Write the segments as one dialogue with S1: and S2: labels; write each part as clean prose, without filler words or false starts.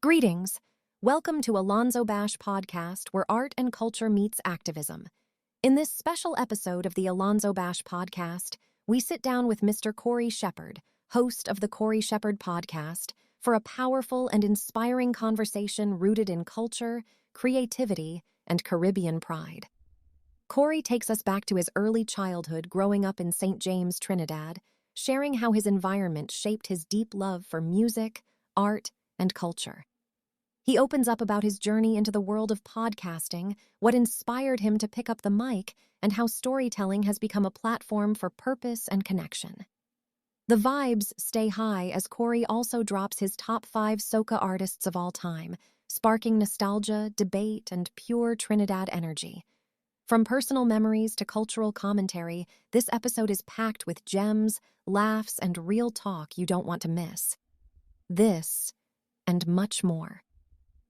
S1: Greetings. Welcome to AlonzoBash Podcast, where art and culture meets activism. In this special episode of the AlonzoBash Podcast, we sit down with Mr. Corie Sheppard, host of the Corie Sheppard Podcast, for a powerful and inspiring conversation rooted in culture, creativity, and Caribbean pride. Corie takes us back to his early childhood growing up in St. James, Trinidad, sharing how his environment shaped his deep love for music, art, and culture. He opens up about his journey into the world of podcasting, what inspired him to pick up the mic, and how storytelling has become a platform for purpose and connection. The vibes stay high as Corie also drops his top 5 Soca artists of all time, sparking nostalgia, debate, and pure Trinidad energy. From personal memories to cultural commentary, this episode is packed with gems, laughs, and real talk you don't want to miss. This and much more.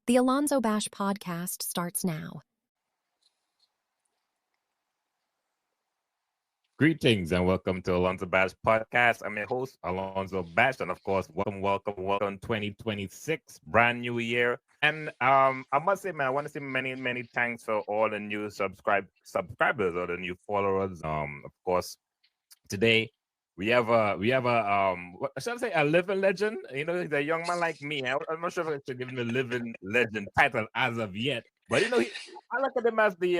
S1: The AlonzoBash Podcast starts now.
S2: Greetings and welcome to AlonzoBash Podcast. I'm your host, AlonzoBash, and of course, welcome 2026, brand new year. And I must say, man, I want to say many thanks for all the new subscribers or the new followers. Of course, today we have a what should I say, a living legend. You know, he's a young man like me. I'm not sure if I should give him the living legend title as of yet, but you know, I look at him as the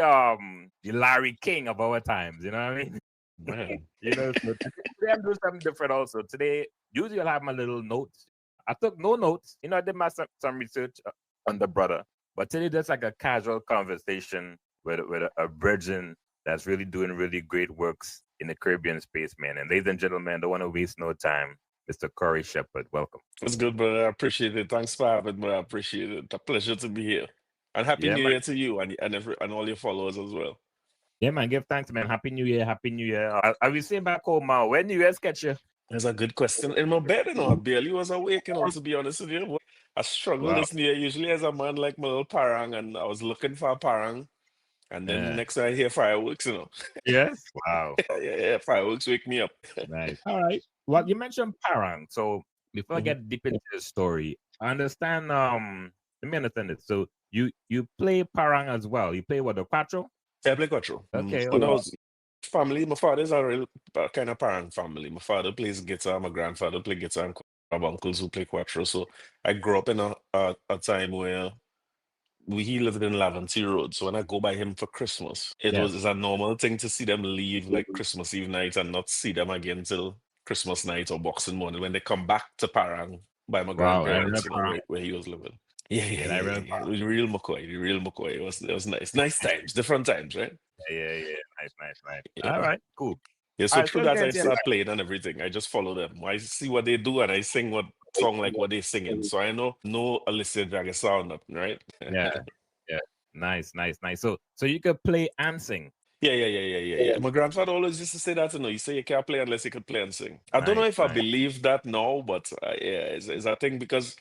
S2: Larry King of our times. You know what I mean? Man, you know, so today I'm doing something different also. Today, usually I'll have my little notes. I took no notes. You know, I did some research on the brother, but today just like a casual conversation with a virgin that's really doing really great works in the Caribbean space, man. And ladies and gentlemen, don't want to waste no time. Mr. Corie Sheppard, welcome.
S3: That's good, brother. I appreciate it. Thanks for having me. I appreciate it. A pleasure to be here. And Happy New Year to you and all your followers as well.
S2: Yeah, man. Give thanks, man. Happy New Year. Happy New Year. I was saying back home, man, when New Year's catch you?
S3: That's a good question. In my bed, you know, I barely was awake, you know, to be honest with you. I struggled this New Year. Usually as a man like my little parang, and I was looking for a parang. And then next time I hear fireworks, you know.
S2: Yes. Wow.
S3: yeah, fireworks wake me up.
S2: Nice. All right. Well, you mentioned parang. So before I get deep into the story, I understand. Let me understand it. So you play parang as well. You play what, the quattro?
S3: Yeah, I play quattro.
S2: Okay.
S3: When I was family, my father's a real kind of parang family. My father plays guitar. My grandfather plays guitar. And I have uncles who play quattro. So I grew up in a time where he lived in Laventry Road. So when I go by him for Christmas, it's a normal thing to see them leave like Christmas Eve night and not see them again till Christmas night or Boxing morning when they come back to Parang by my grandparents, you know, where he was living. Yeah. It was real McCoy. It was nice. Nice times, different times, right?
S2: Yeah. Nice. Yeah. All right, cool.
S3: Yeah, so through that I start playing and everything. I just follow them. I see what they do and I sing what song like what they're singing. So I know Alicia drag a sound up, right?
S2: Yeah. Nice. So you could play and sing.
S3: Yeah. My grandfather always used to say that, you know, you say you can't play unless you could play and sing. I don't know if I believe that now, but it's a thing because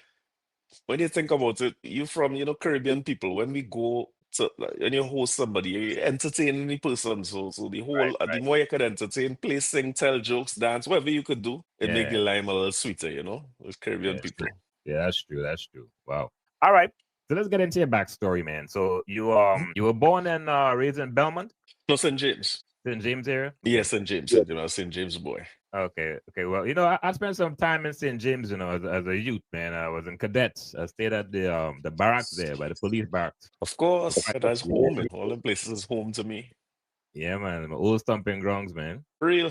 S3: when you think about it, you from, you know, Caribbean people, when we go to, when you host somebody, you entertain any person. So the whole, the more you could entertain, play, sing, tell jokes, dance, whatever you could do, it make the lime a little sweeter, you know, with Caribbean people.
S2: Yeah, that's true. Wow. All right. So let's get into your backstory, man. So you were born and raised in Belmont?
S3: No, St. James.
S2: St. James area?
S3: Yes, St. James. You know, St. James boy.
S2: Okay. Well, you know, I spent some time in St. James, you know, as a youth, man. I was in cadets. I stayed at the barracks there, by the police barracks.
S3: Of course, that's home. All the places is home to me.
S2: Yeah, man. My old stomping grounds, man.
S3: Real.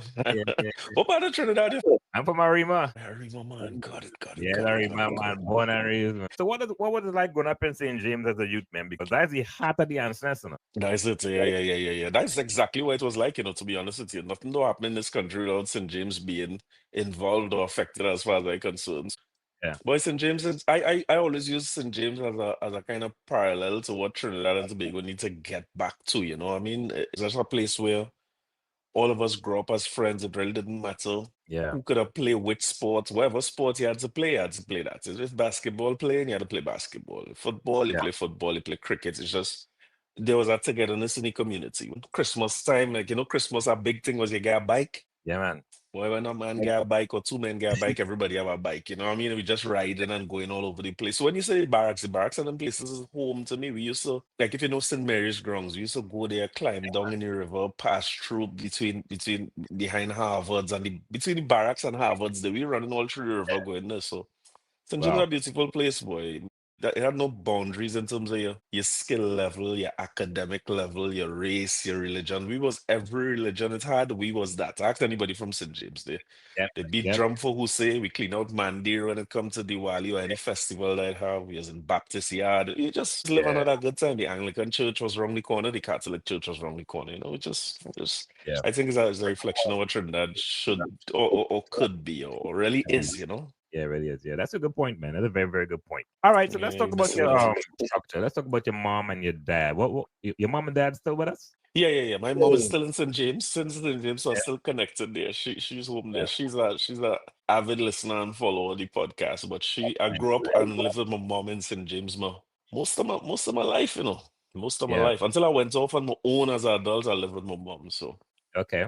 S3: What about the Trinidad?
S2: I'm from Arima.
S3: Arima, man. Got it.
S2: Yeah, Arima, man. Born and raised, man. So what was it like growing up in St. James as a youth, man? Because that's the heart of the ancestors, you know?
S3: That's it. Yeah. That's exactly what it was like, you know, to be honest with you. Nothing to happen in this country without St. James being involved or affected as far as I'm concerned.
S2: Yeah.
S3: But St. James, I always use St. James as a kind of parallel to what Trinidad and Tobago need to get back to, you know what I mean? It's just a place where all of us grew up as friends. It really didn't matter who could have played which sport, whatever sport you had to play that. If basketball playing, you had to play basketball. Football, you play football, you play cricket. It's just, there was a togetherness in the community. Christmas time, like, you know, Christmas, a big thing was you get a bike.
S2: Yeah, man.
S3: Boy, when a man get a bike or two men get a bike, everybody have a bike. You know what I mean? We just riding and going all over the place. So when you say the barracks and them places is home to me. We used to, like, if you know St. Mary's grounds, we used to go there, climb down in the river, pass through between behind Harvard's and between the barracks and Harvard's. They we running all through the river going there. So St. James is a
S2: Wow.
S3: beautiful place, boy. That it had no boundaries in terms of your skill level, your academic level, your race, your religion. We was every religion it had. We was that. Ask anybody from St. James.
S2: Yep.
S3: They beat
S2: Yep.
S3: drum for who say we clean out Mandir when it comes to Diwali or any festival that I have. We was in Baptist yard. You just live
S2: Yeah.
S3: another good time. The Anglican church was around the corner. The Catholic church was around the corner. You know, just
S2: Yeah.
S3: I think it's a reflection of what Trinidad should or could be or really is. You know.
S2: Yeah, it really is. Yeah, that's a good point, man. That's a very, very good point. All right, so let's
S3: Yeah,
S2: talk
S3: you
S2: about
S3: see
S2: your
S3: what I mean?
S2: structure. Let's talk about your mom and your dad. What your mom and dad still with us?
S3: Yeah. My mom is still in St. James. Since St. James, so I'm
S2: Yeah.
S3: still connected there. She's home there.
S2: Yeah.
S3: She's a avid listener and follower of the podcast. But I
S2: Nice.
S3: grew up and lived with my mom in St. James most of my life, you know. Most of my
S2: Yeah.
S3: life. Until I went off on my own as an adult, I lived with my mom. So
S2: Okay.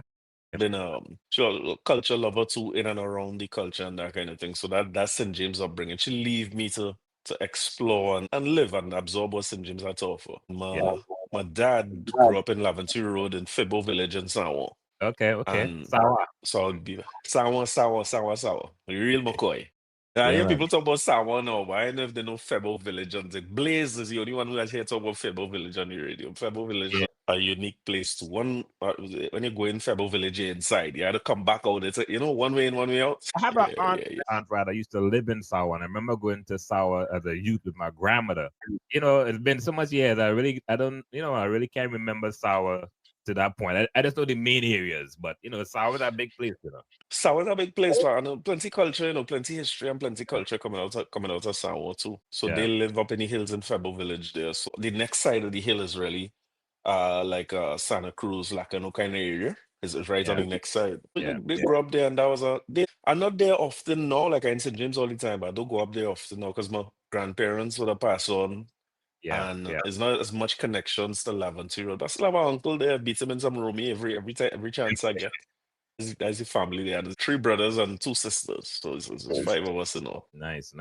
S3: been sure culture lover too, in and around the culture and that kind of thing. So that's St. James upbringing. She leave me to explore and live and absorb what St. James had to offer.
S2: Yeah.
S3: My dad grew up in Laventry Road in Fibbo Village in Sawa.
S2: Okay.
S3: And
S2: Sawa.
S3: so I'll be Sawa. Real McCoy. I
S2: Yeah,
S3: hear
S2: man.
S3: people talk about Sawa now, but I don't know if they know Febo Village. And like Blaze is the only one who has here talk about Febo Village on the radio. Febo Village is
S2: Yeah.
S3: a unique place to when you go in Febo Village, you're inside. You had to come back out. It's one way in, one way out.
S2: I have an
S3: Yeah.
S2: aunt rather used to live in Sawa, and I remember going to Sawa as a youth with my grandmother. You know, it's been so much years. I really can't remember Sawa to that point. I just know the main areas, but Sawa is a big place.
S3: Sawa's a big place, man. And plenty culture, plenty history and plenty culture coming out of Sawa too. So
S2: Yeah.
S3: they live up in the hills in Febo Village there. So the next side of the hill is really like Santa Cruz, Lacano kind of area. Is right on
S2: Yeah.
S3: the next side.
S2: Yeah.
S3: They grew up there, and that was I'm not there often now, like I in St. James all the time, but I don't go up there often now because my grandparents would have passed on,
S2: Yeah.
S3: and
S2: Yeah.
S3: there's not as much connections to Laventry Road. I still have an uncle there, beat him in some roomie every time, every chance I get. There's a family there. There's 3 brothers and 2 sisters, so it's 5 of us,
S2: Nice.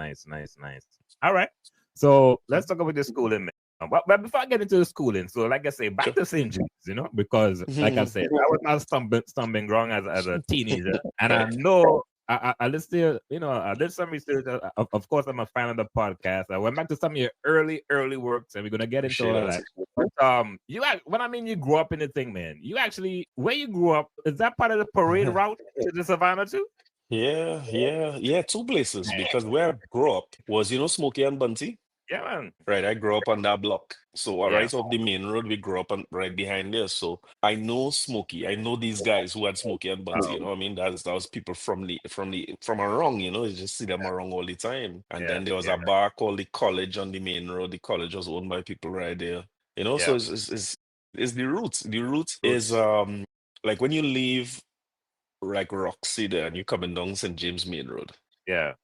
S2: All right. So let's talk about the schooling, man. But before I get into the schooling, so like I say, back
S3: Sure.
S2: to St. James, because like I said, I was not stumbling ground as a teenager, and I know I listened to, I did some research. Of course, I'm a fan of the podcast. I went back to some of your early works, and we're gonna get into all of that. But when I mean you grew up in the thing, man, you actually where you grew up, is that part of the parade route to the Savannah too?
S3: Yeah. 2 places because where I grew up was Smokey and Bunty.
S2: Yeah, man.
S3: Right, I grew up on that block. So
S2: Yeah.
S3: right off the main road, we grew up right behind there. So I know Smokey. I know these guys who had Smokey and Bunty. You know what I mean? That was people from around. You just see them around all the time. And
S2: Yeah,
S3: then there was a bar called the College on the main road. The college was owned by people right there. So
S2: Yeah.
S3: it's the roots. The roots is like when you leave like Roxy there and you're coming down St. James Main Road.
S2: Yeah.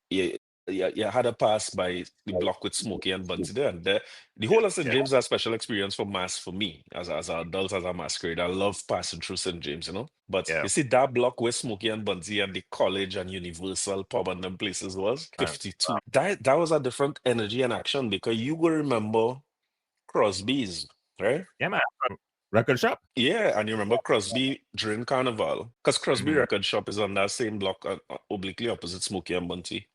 S3: Yeah, had a pass by the block with Smokey and Bunty there. And the whole of St. James is a special experience for me as an adult, as a masquerade. I love passing through St. James. But
S2: Yeah.
S3: you see that block where Smokey and Bunty and the college and Universal Pub and them places was 52. That was a different energy and action because you will remember Crosby's, right?
S2: Yeah, man. Record shop?
S3: Yeah, and you remember Crosby during Carnival? Because Crosby
S2: Mhm.
S3: Record Shop is on that same block obliquely opposite Smokey and Bunty.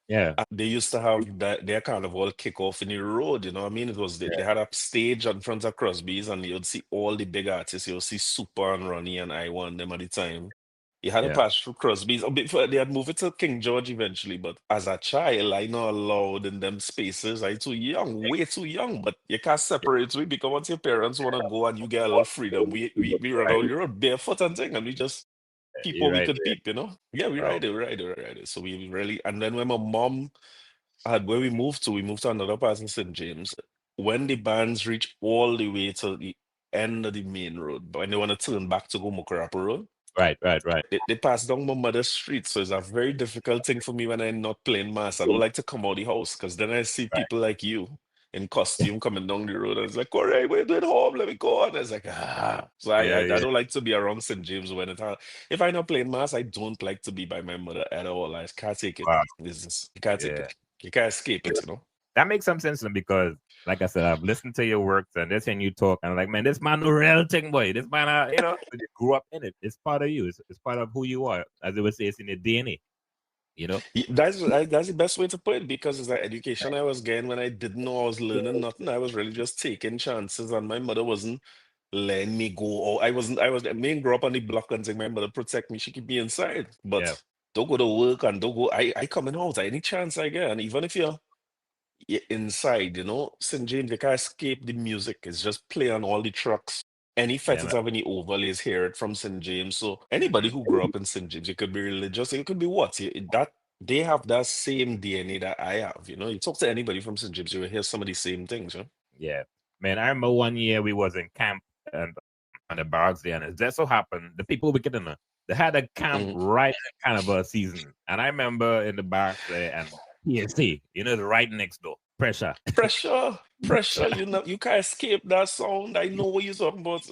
S2: Yeah.
S3: And they used to have their carnival kick off in the road, you know what I mean? It was they had a stage in front of Crosby's and you'd see all the big artists. You'll see Super and Ronnie and I One them at the time. You had to pass through Crosby's. Before they had moved it to King George eventually, but as a child, I not allowed in them spaces. I too young, way too young. But you can't separate me because once your parents want to go and you get a little freedom, we run out the road barefoot and thing, and we just people we could peep, Yeah, we ride it. So we really, and then when my mom where we moved to another part in St. James. When the bands reach all the way to the end of the main road, but when they want to turn back to go Mokorapa Road,
S2: Right.
S3: they pass down my mother's street. So it's a very difficult thing for me when I'm not playing mass. I don't like to come out the house because then I see people like you in costume coming down the road. And it's like, Corie, we're doing home, let me go on. It's like, ah. So I don't like to be around St. James when if I not playing mass, I don't like to be by my mother at all. I can't take it.
S2: Wow.
S3: You can't take it. You can't escape it, you know?
S2: That makes some sense to me because, like I said, I've listened to your works and this and you talk, and I'm like, man, this man a real thing, boy. This man, you grew up in it. It's part of you. It's part of who you are. As they would say, it's in your DNA. You know?
S3: That's the best way to put it, because it's the education I was getting when I didn't know I was learning nothing. I was really just taking chances, and my mother wasn't letting me go. Or I me grow up on the block and saying my mother protect me. She keep me inside. But don't go to work and don't go. I coming out any chance I get. And even if you're inside, St. James, you can't escape the music. It's just play on all the trucks. Any fetters have any overlays, hear it from St. James. So anybody who grew up in St. James, it could be religious, it could be what? That they have that same DNA that I have. You talk to anybody from St. James, you will hear some of the same things.
S2: Yeah. Man, I remember one year we was in camp and on the barracks there, and it just so happened the people we get in there, they had a camp right in kind of a season. And I remember in the barracks there and PSC, right next door. Pressure. You can't escape that sound. I know what you're talking about.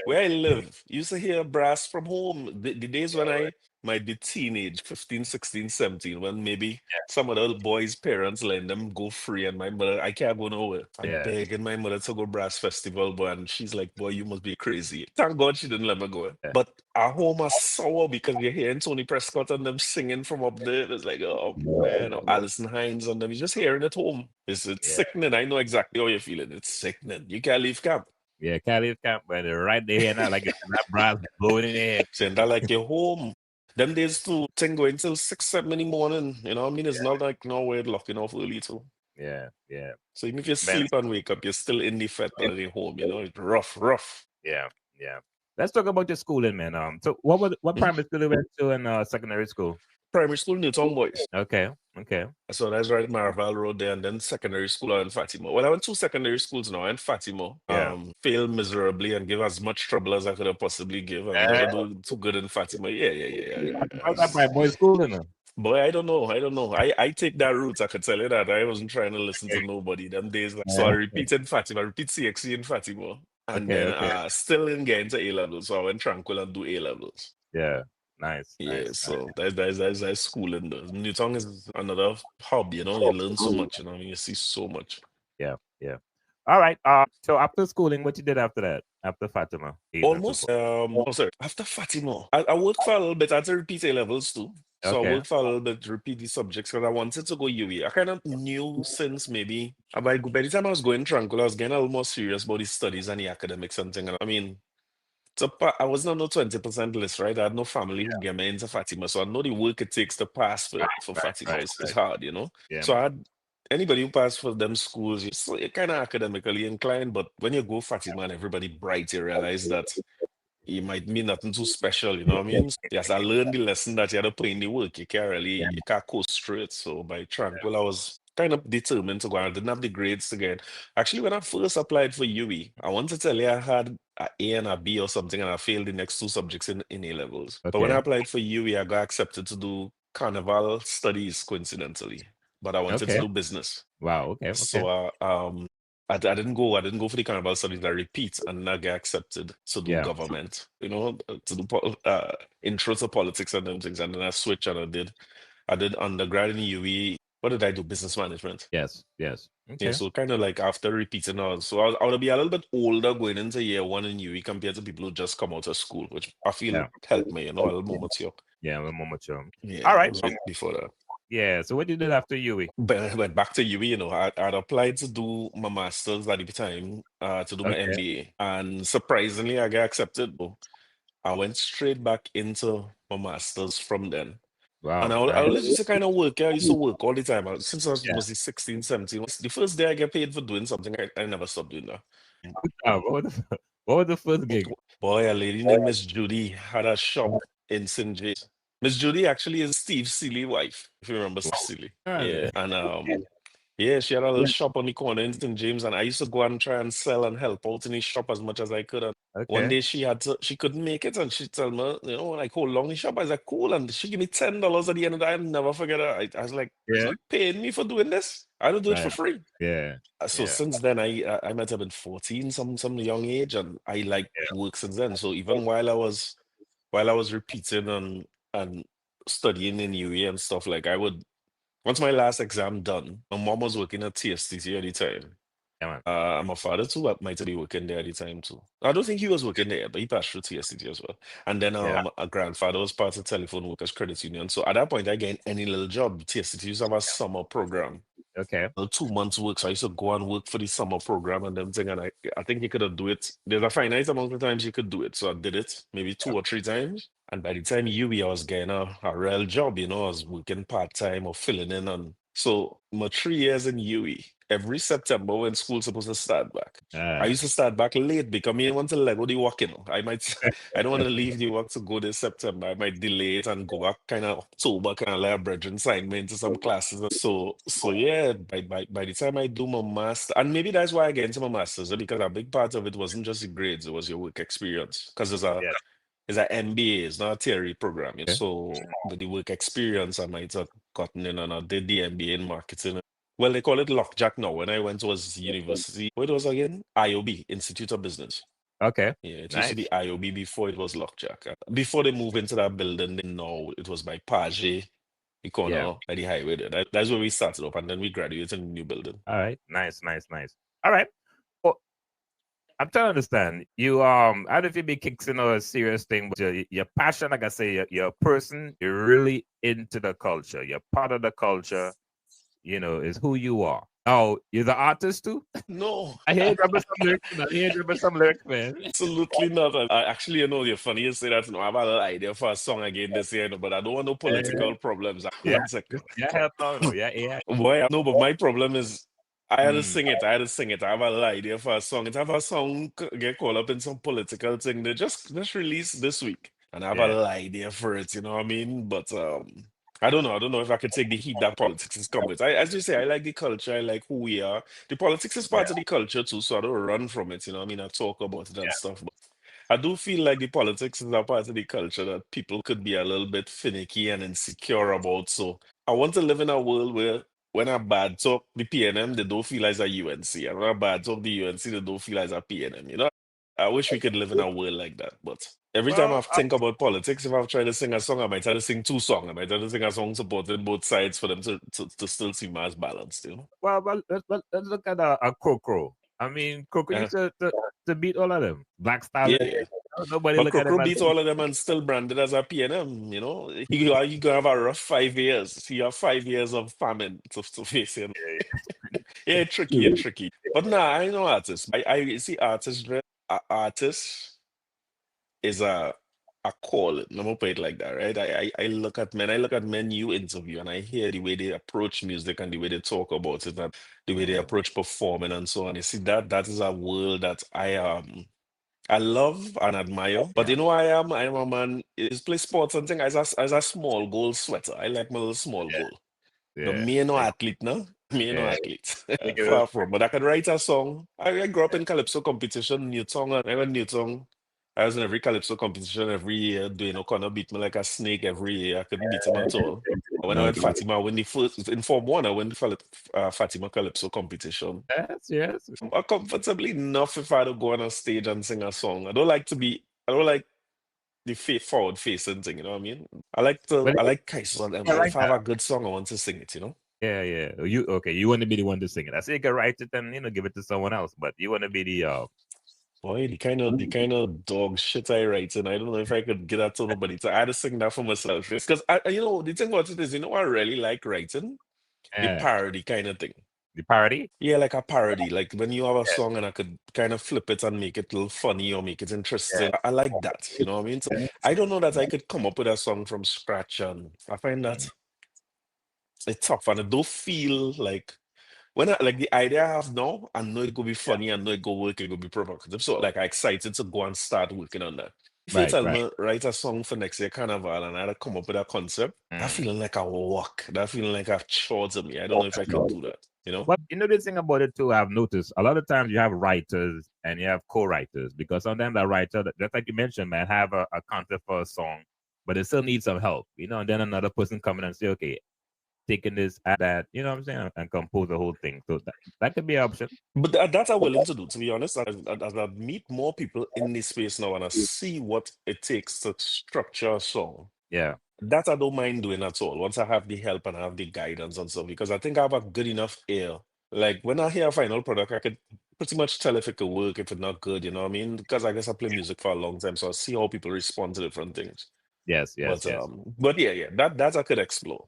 S2: Where I live, you used to hear brass from home. The days when I might be teenage, 15, 16, 17, when maybe some of the boys' parents let them go free, and my mother, I can't go nowhere. I'm begging my mother to go brass festival, boy, and she's like, boy, you must be crazy. Thank God she didn't let me go. But our home is sour because you're hearing Tony Prescott and them singing from up there. It's like, oh man, or Alison Hines and them. You're just hearing it home. It's sickening. I know exactly how you're feeling. It's sickening. You can't leave camp. Yeah, can't leave camp, but they're right there now, like that brass blowing in the head.
S3: Saying that like you're home. Them days too, thing going till 6, 7 in the morning. You know what I mean? It's not like no way locking off early too.
S2: Yeah.
S3: So even if you sleep and wake up, you're still in the fete at the home. It's rough.
S2: Yeah. Let's talk about your schooling, man. So what primary school you went to and secondary school?
S3: Primary school, Newtown Boys.
S2: Okay.
S3: So that's right at Maraval Road there, and then secondary school in Fatima. Well, I went to secondary schools now in Fatima. Failed miserably and gave as much trouble as I could have possibly give. I never do too good in Fatima. Yeah.
S2: How's that my boys' school in?
S3: Boy, I don't know. I take that route. I could tell you that. I wasn't trying to listen to nobody them days. So I repeated Fatima. I repeat CXC in Fatima. And then still didn't get into A-levels. So I went tranquil and do A-levels.
S2: Yeah. Nice.
S3: So that's schooling. Newtown is another hub, you learn so much, you see so much.
S2: Yeah. All right. So after schooling, what you did after that? After Fatima?
S3: Almost. After Fatima, I worked for a little bit. I had to repeat A-levels too. So I worked for a little bit to repeat the subjects because I wanted to go UE. I kind of knew since maybe by the time I was going tranquil, I was getting a little more serious about the studies and the academics and things. I mean, so I wasn't on no 20% list, right? I had no family who get me into Fatima, so I know the work it takes to pass for Fatima is hard,
S2: Yeah,
S3: so I had anybody who passed for them schools, you're kind of academically inclined, but when you go Fatima and everybody bright, you realize that it might mean nothing too special, you know what I mean? Yes, I learned the lesson that you had to put in the work. You can't go straight. So by tranquil, I was kind of determined to go. I didn't have the grades to get. Actually, when I first applied for UE, I want to tell you I had an A and a B or something, and I failed the next 2 subjects in A-levels. But when I applied for UE, I got accepted to do carnival studies, coincidentally. But I wanted to do business.
S2: Wow, okay.
S3: So I didn't go for the carnival studies. I repeat, and I get accepted to do government, to do intro to politics and them things. And then I switched and I did undergrad in UE. What did I do? Business management.
S2: Yes. Okay.
S3: Yeah, so kind of like after repeating all, so I would be a little bit older going into year 1 in UE compared to people who just come out of school, which I feel helped me, a little more mature.
S2: Yeah, a little more mature.
S3: Yeah,
S2: all right.
S3: Before that.
S2: Yeah, so what you did after UE?
S3: But went back to UE, I'd applied to do my master's at the time, to do my MBA. And surprisingly, I got accepted. I went straight back into my master's from then.
S2: Wow.
S3: And I used to kind of work. I used to work all the time. Since I was 16, 17. The first day I get paid for doing something, I never stopped doing that.
S2: What was the first gig?
S3: Boy, a lady named Miss Judy had a shop in St. James. Miss Judy actually is Steve Seeley's wife, if you remember Steve Seeley. Yeah. And Yeah, she had a little shop on the corner in St. James, and I used to go and try and sell and help out in the shop as much as I could. And one
S2: Okay.
S3: day she couldn't make it, and she told me, like, how long the shop? I was like, cool, and she gave me $10 at the end of the day. I'll never forget her. I was like,
S2: Yeah.
S3: you paying me for doing this? I don't do it for
S2: Right.
S3: free.
S2: Yeah.
S3: So
S2: Yeah.
S3: since then, I might have been 14, some young age, and I like work since then. So even while I was repeating and studying in UE and stuff, like I would. Once my last exam done, my mom was working at TSTC at the time.
S2: Yeah, man.
S3: My father too might be working there at the time too. I don't think he was working there, but he passed through TSTC as well. And then
S2: Yeah.
S3: a grandfather was part of Telephone Workers Credit Union. So at that point, I gained any little job. TSTC used to have a summer program.
S2: Okay.
S3: 2 months work. So I used to go and work for the summer program and them thing. And I think you could have do it. There's a finite amount of times you could do it. So I did it maybe 2 or 3 times. And by the time I was getting a real job, I was working part-time or filling in on. So my 3 years in UE, every September when school's supposed to start back. I used to start back late because I want to Lego the work, I don't want to leave the work to go this September. I might delay it and go back kind of October, kind of like a bridging assignment to some classes. So yeah, by the time I do my master, and maybe that's why I get into my masters, because a big part of it wasn't just the grades, it was your work experience. Because
S2: Yeah.
S3: it's an MBA, it's not a theory program.
S2: Okay.
S3: So with the work experience, I might have gotten in and I did the MBA in marketing. Well, they call it Lockjack now. When I went to was university, what it was again? IOB, Institute of Business.
S2: Okay.
S3: Yeah, it used to
S2: Nice.
S3: be IOB before it was Lockjack. Before they moved into that building, they know it was by Page, the
S2: Yeah.
S3: corner by the highway there. That's where we started up, and then we graduated in the new building.
S2: All right. Nice. Nice. Nice. All right. Well, I'm trying to understand. You I don't know if you be kicking a serious thing, but your passion, like I say, you're a person. You're really into the culture. You're part of the culture. Is who you are. Oh, you're the artist too?
S3: No,
S2: I hear you dropping some lyrics. I hear you dropping some lyrics, man.
S3: absolutely not. Actually, you're funny you say that. I have a little idea for a song again this year, but I don't want no political problems.
S2: Yeah.
S3: One second.
S2: Yeah, hell no. Yeah, yeah.
S3: Boy, no, but my problem is I had to
S2: Mm,
S3: sing it. I had to sing it. I have a little idea for a song. It have a song get caught up in some political thing. They just released this week, and I have a
S2: yeah.
S3: little idea for it. You know what I mean? But I don't know. I don't know if I could take the heat that politics is come with. As you say, I like the culture. I like who we are. The politics is
S2: Yeah.
S3: part of the culture too, so I don't run from it. You know what I mean? I talk about it and
S2: Yeah.
S3: stuff. But I do feel like the politics is a part of the culture that people could be a little bit finicky and insecure about. So I want to live in a world where when I bad talk the PNM, they don't feel as a UNC. And when I bad talk the UNC, they don't feel as a PNM. I wish we could live in a world like that. But every time I
S2: Well,
S3: think about politics, if I've tried to sing a song, I might try to sing two songs. I might try to sing a song supporting both sides for them to still seem as balanced.
S2: let's look at a Crow. I mean, Crow
S3: Uh,
S2: used to beat all of them. Black Stallion.
S3: yeah.
S2: Nobody
S3: But
S2: look at him
S3: Kokoro
S2: as
S3: beats all of them and still branded as a PNM. You gonna have a rough 5 years. So you have 5 years of famine to face. Yeah, tricky, tricky. But nah, I know artists. I see artists. Artist is a call. I'm gonna put it like that, right? I look at men. I look at men you interview, and I hear the way they approach music and the way they talk about it, and the way they
S2: Mhm.
S3: approach performing and so on. You see that is a world that I love and admire. But
S2: Yeah.
S3: I am a man is play sports and thing as a small goal sweater. I like my little small
S2: Yeah.
S3: goal. No,
S2: Yeah.
S3: me no athlete, no. Me no
S2: Yeah.
S3: athlete.
S2: I get it.
S3: Far from. But I could write a song. I grew up in calypso competition, new song. I went new song. I was in every calypso competition every year, doing O'Connor beat me like a snake every year. I couldn't beat him at all. When I went
S2: Okay.
S3: Fatima, when the first in Form 1, I went for Fatima Calypso competition.
S2: Yes.
S3: I'm comfortably enough if I don't go on a stage and sing a song. I don't like the forward facing thing, you know what I mean?
S2: But
S3: I like Kaiser.
S2: I like
S3: If I have
S2: that.
S3: a good song, I want to sing it.
S2: Yeah, yeah. You okay? You want to be the one to sing it. I say you can write it and give it to someone else, but you want to be the
S3: Boy, the kind of dog shit I write, and I don't know if I could get that to nobody. So I had to sing that for myself. Because the thing about it is, I really like writing the
S2: uh,
S3: parody kind of thing.
S2: the parody.
S3: Yeah, like a parody. Like when you have a song and I could kind of flip it and make it a little funny or make it interesting. I like that. You know what I mean? So I don't know that I could come up with a song from scratch, and I find that it's tough, and I don't feel like when I like the idea I have now, I know it could be funny, I know it go work, it could be provocative. So like I excited to go and start working on that. If you tell
S2: right.
S3: me write a song for next year carnival and I had to come up with a concept, that feeling like a work, that feeling like a chore to me. I don't know if I could do that, you know?
S2: But you know the thing about it too, I've noticed a lot of times you have writers and you have co-writers because sometimes the writer, just like you mentioned, man, have a concept for a song, but they still need some help, you know, and then another person come in and say, okay, taking this at that, you know what I'm saying, and compose the whole thing. So that could be an option.
S3: But that I'm willing to do, to be honest. As I meet more people in this space now and I see what it takes to structure a song,
S2: Yeah.
S3: that I don't mind doing at all. Once I have the help and I have the guidance and stuff, because I think I have a good enough ear. Like when I hear a final product, I could pretty much tell if it could work, if it's not good, you know what I mean? Because I guess I play music for a long time, so I see how people respond to different things.
S2: Yes.
S3: But yeah, that I could explore,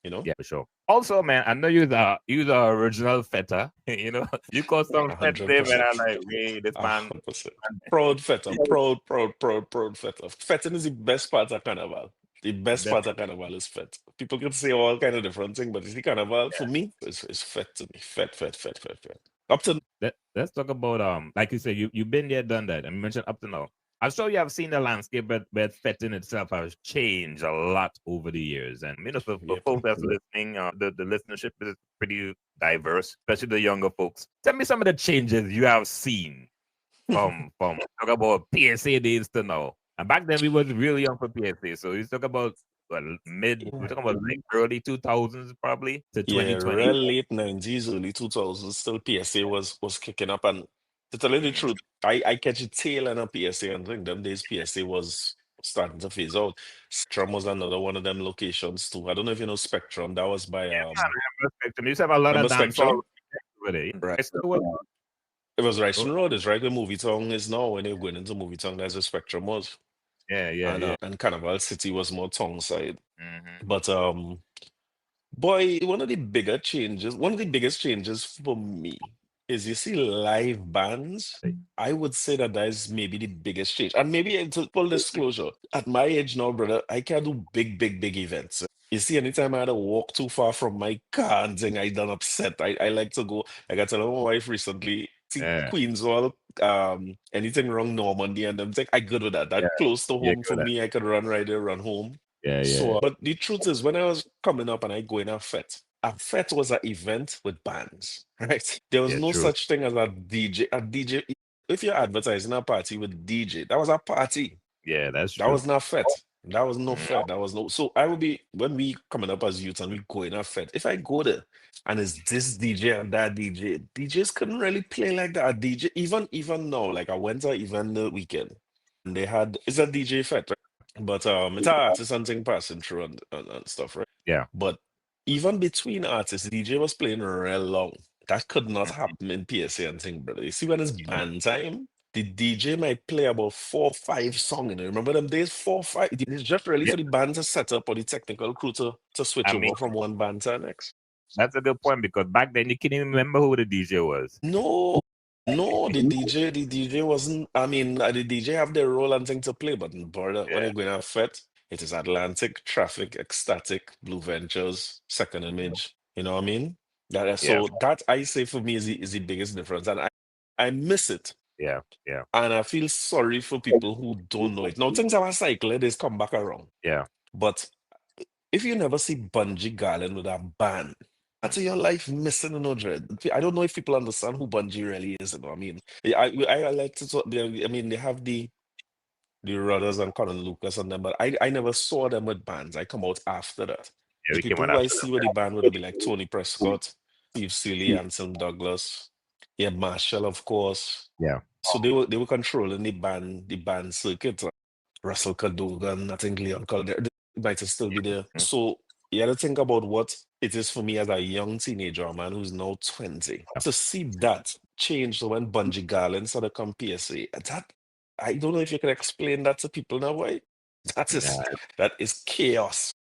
S3: you know?
S2: Yeah, for sure. Also, man, I know you're the original Fete. You know, you call some Fete name, and I'm like, hey, this man.
S3: 100%. Proud Fete, proud Fete. Fetting is the best part of Carnival. The best part of Carnival is Fete. People can say all kind of different things, but you see, Carnival for me is Fete to me. Fete. Up to
S2: Let's talk about like you said, you've been there, done that, and you mentioned up to now. I'm sure you have seen the landscape, but Fete in itself has changed a lot over the years. And you know, for folks that's listening, the listenership is pretty diverse, especially the younger folks. Tell me some of the changes you have seen from talk about PSA days to now. And back then we was really young for PSA, so you talk about we're talking about like early 2000s probably to 2020.
S3: real late 90s, early 2000s, still PSA was kicking up. And to tell you the truth, I catch a tail end of PSA and think them days PSA was starting to phase out. Spectrum was another one of them locations too. I don't know if you know Spectrum. That was by
S2: Spectrum. You used to have a lot of dance
S3: Spectrum?
S2: with it.
S3: Right. It was Riceton Road. It's right where Movie Town is now. When you're going into Movie Town, that's where Spectrum was. And Carnival City was more town side. But boy, one of the biggest changes for me is you see live bands. I would say that is maybe the biggest change. And maybe to full disclosure, at my age now, brother, I can't do big events. You see, anytime I had to walk too far from my car and thing, I done upset. I like to go. Like I told my wife recently, see Queens all anything wrong Normandy and them think I good with that. That close to home for me. I could run right there, run home. So, but the truth is, when I was coming up and I go in a fete was an event with bands, right? There was no such thing as a DJ. A DJ, if you're advertising a party with DJ, that was a party.
S2: Yeah, that's true.
S3: That was not fete. That was no fete. That was no. So I would be when we coming up as youth and we go in a fete. If I go there and it's this DJ and that DJ, DJs couldn't really play like that. A DJ, even now, like I went to even the weekend and they had it's a DJ fete, right? But it's an artist and thing passing through and stuff, right?
S2: Yeah.
S3: But even between artists, the DJ was playing real long. That could not happen in PSA and thing, brother. You see, when it's band time, the DJ might play about 4 or 5 songs. Remember them days, 4 or 5. It's just really for the band to set up or the technical crew to switch over from one band to the next.
S2: That's a good point because back then you can't even remember who the DJ was.
S3: No, the DJ wasn't. I mean, the DJ have their role and thing to play, but brother, when you're going to fete, it is Atlantic, Traffic, Ecstatic, Blue Ventures, Second Image. You know what I mean? That I say for me is the biggest difference, and I miss it.
S2: Yeah.
S3: And I feel sorry for people who don't know it. Now things are a cycle, they come back around.
S2: Yeah.
S3: But if you never see Bungie Garland with a band, that's your life missing in dread. I don't know if people understand who Bungie really is. You know what I mean? I like to. I mean, they have the Rudders and Colin Lucas and them, but I never saw them with bands. I come out after that.
S2: Yeah,
S3: the people who I see with the band would be like Tony Prescott, Steve Seeley, Anselm Douglas, Marshall, of course.
S2: Yeah.
S3: So they were controlling the band circuit. Russell Cadogan, I think Leon Calder, they might still be there. So you have to think about what it is for me as a young teenager, man, who's now 20. To see that change when Bungie Garland started come PSA, that I don't know if you can explain that to people now, why? That is chaos.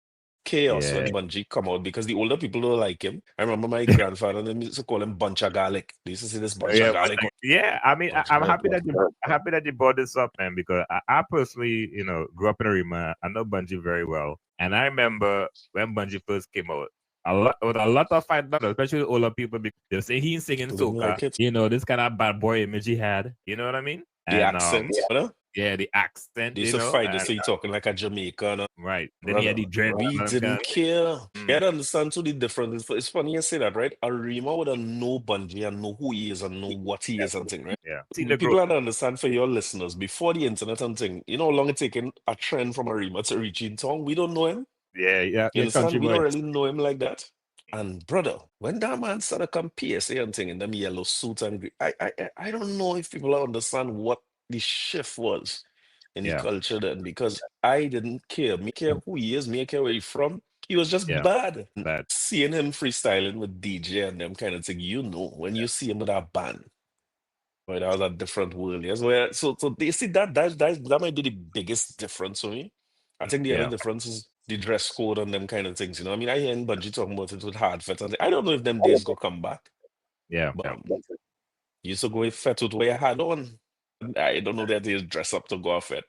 S3: When Bungie come out because the older people don't like him. I remember my grandfather used to call him Bunch of Garlic. They used to say this Bunch of Garlic.
S2: Yeah, I mean, I'm happy that you brought this up, man, because I personally, grew up in Arima. I know Bungie very well, and I remember when Bungie first came out. A lot of fight, especially older people, because they say he's singing soca. This kind of bad boy image he had. You know what I mean?
S3: The accent,
S2: Yeah, the accent,
S3: They used
S2: you
S3: to
S2: know,
S3: fight. They
S2: and
S3: say you talking like a Jamaican.
S2: right. Then he had
S3: Brother,
S2: the dread.
S3: we
S2: All them kind
S3: didn't
S2: of,
S3: care.
S2: mm,
S3: You had to understand to the difference. It's funny you say that, right? A Rima would have know Bungie and know who he is and know what he is and thing, right?
S2: yeah. See the
S3: People
S2: growth.
S3: have to understand for your listeners, before the internet and thing, you know how long it taken a trend from a Rima to reach in town? We don't know him.
S2: Yeah, yeah,
S3: You
S2: yeah. Country
S3: understand? We
S2: boy.
S3: don't really know him like that. And brother, when that man started come PSA and thing in them yellow suit and I don't know if people understand what the shift was in the
S2: Yeah,
S3: culture then, because I didn't care. Me care who he is, me care where he from. He was just
S2: yeah.
S3: bad.
S2: That
S3: Seeing him freestyling with DJ and them kind of thing, you know, when you see him with that band, boy, that was a different world. Yes, where so you see that might be the biggest difference for me. I think the other
S2: yeah,
S3: difference is the dress code and them kind of things. You know, I mean, I hear Bungie talking about it with hard fit, and I don't know if them days go come back,
S2: yeah,
S3: but
S2: yeah,
S3: you used to go with fit with what you had on. I don't know that they dress up to go off it.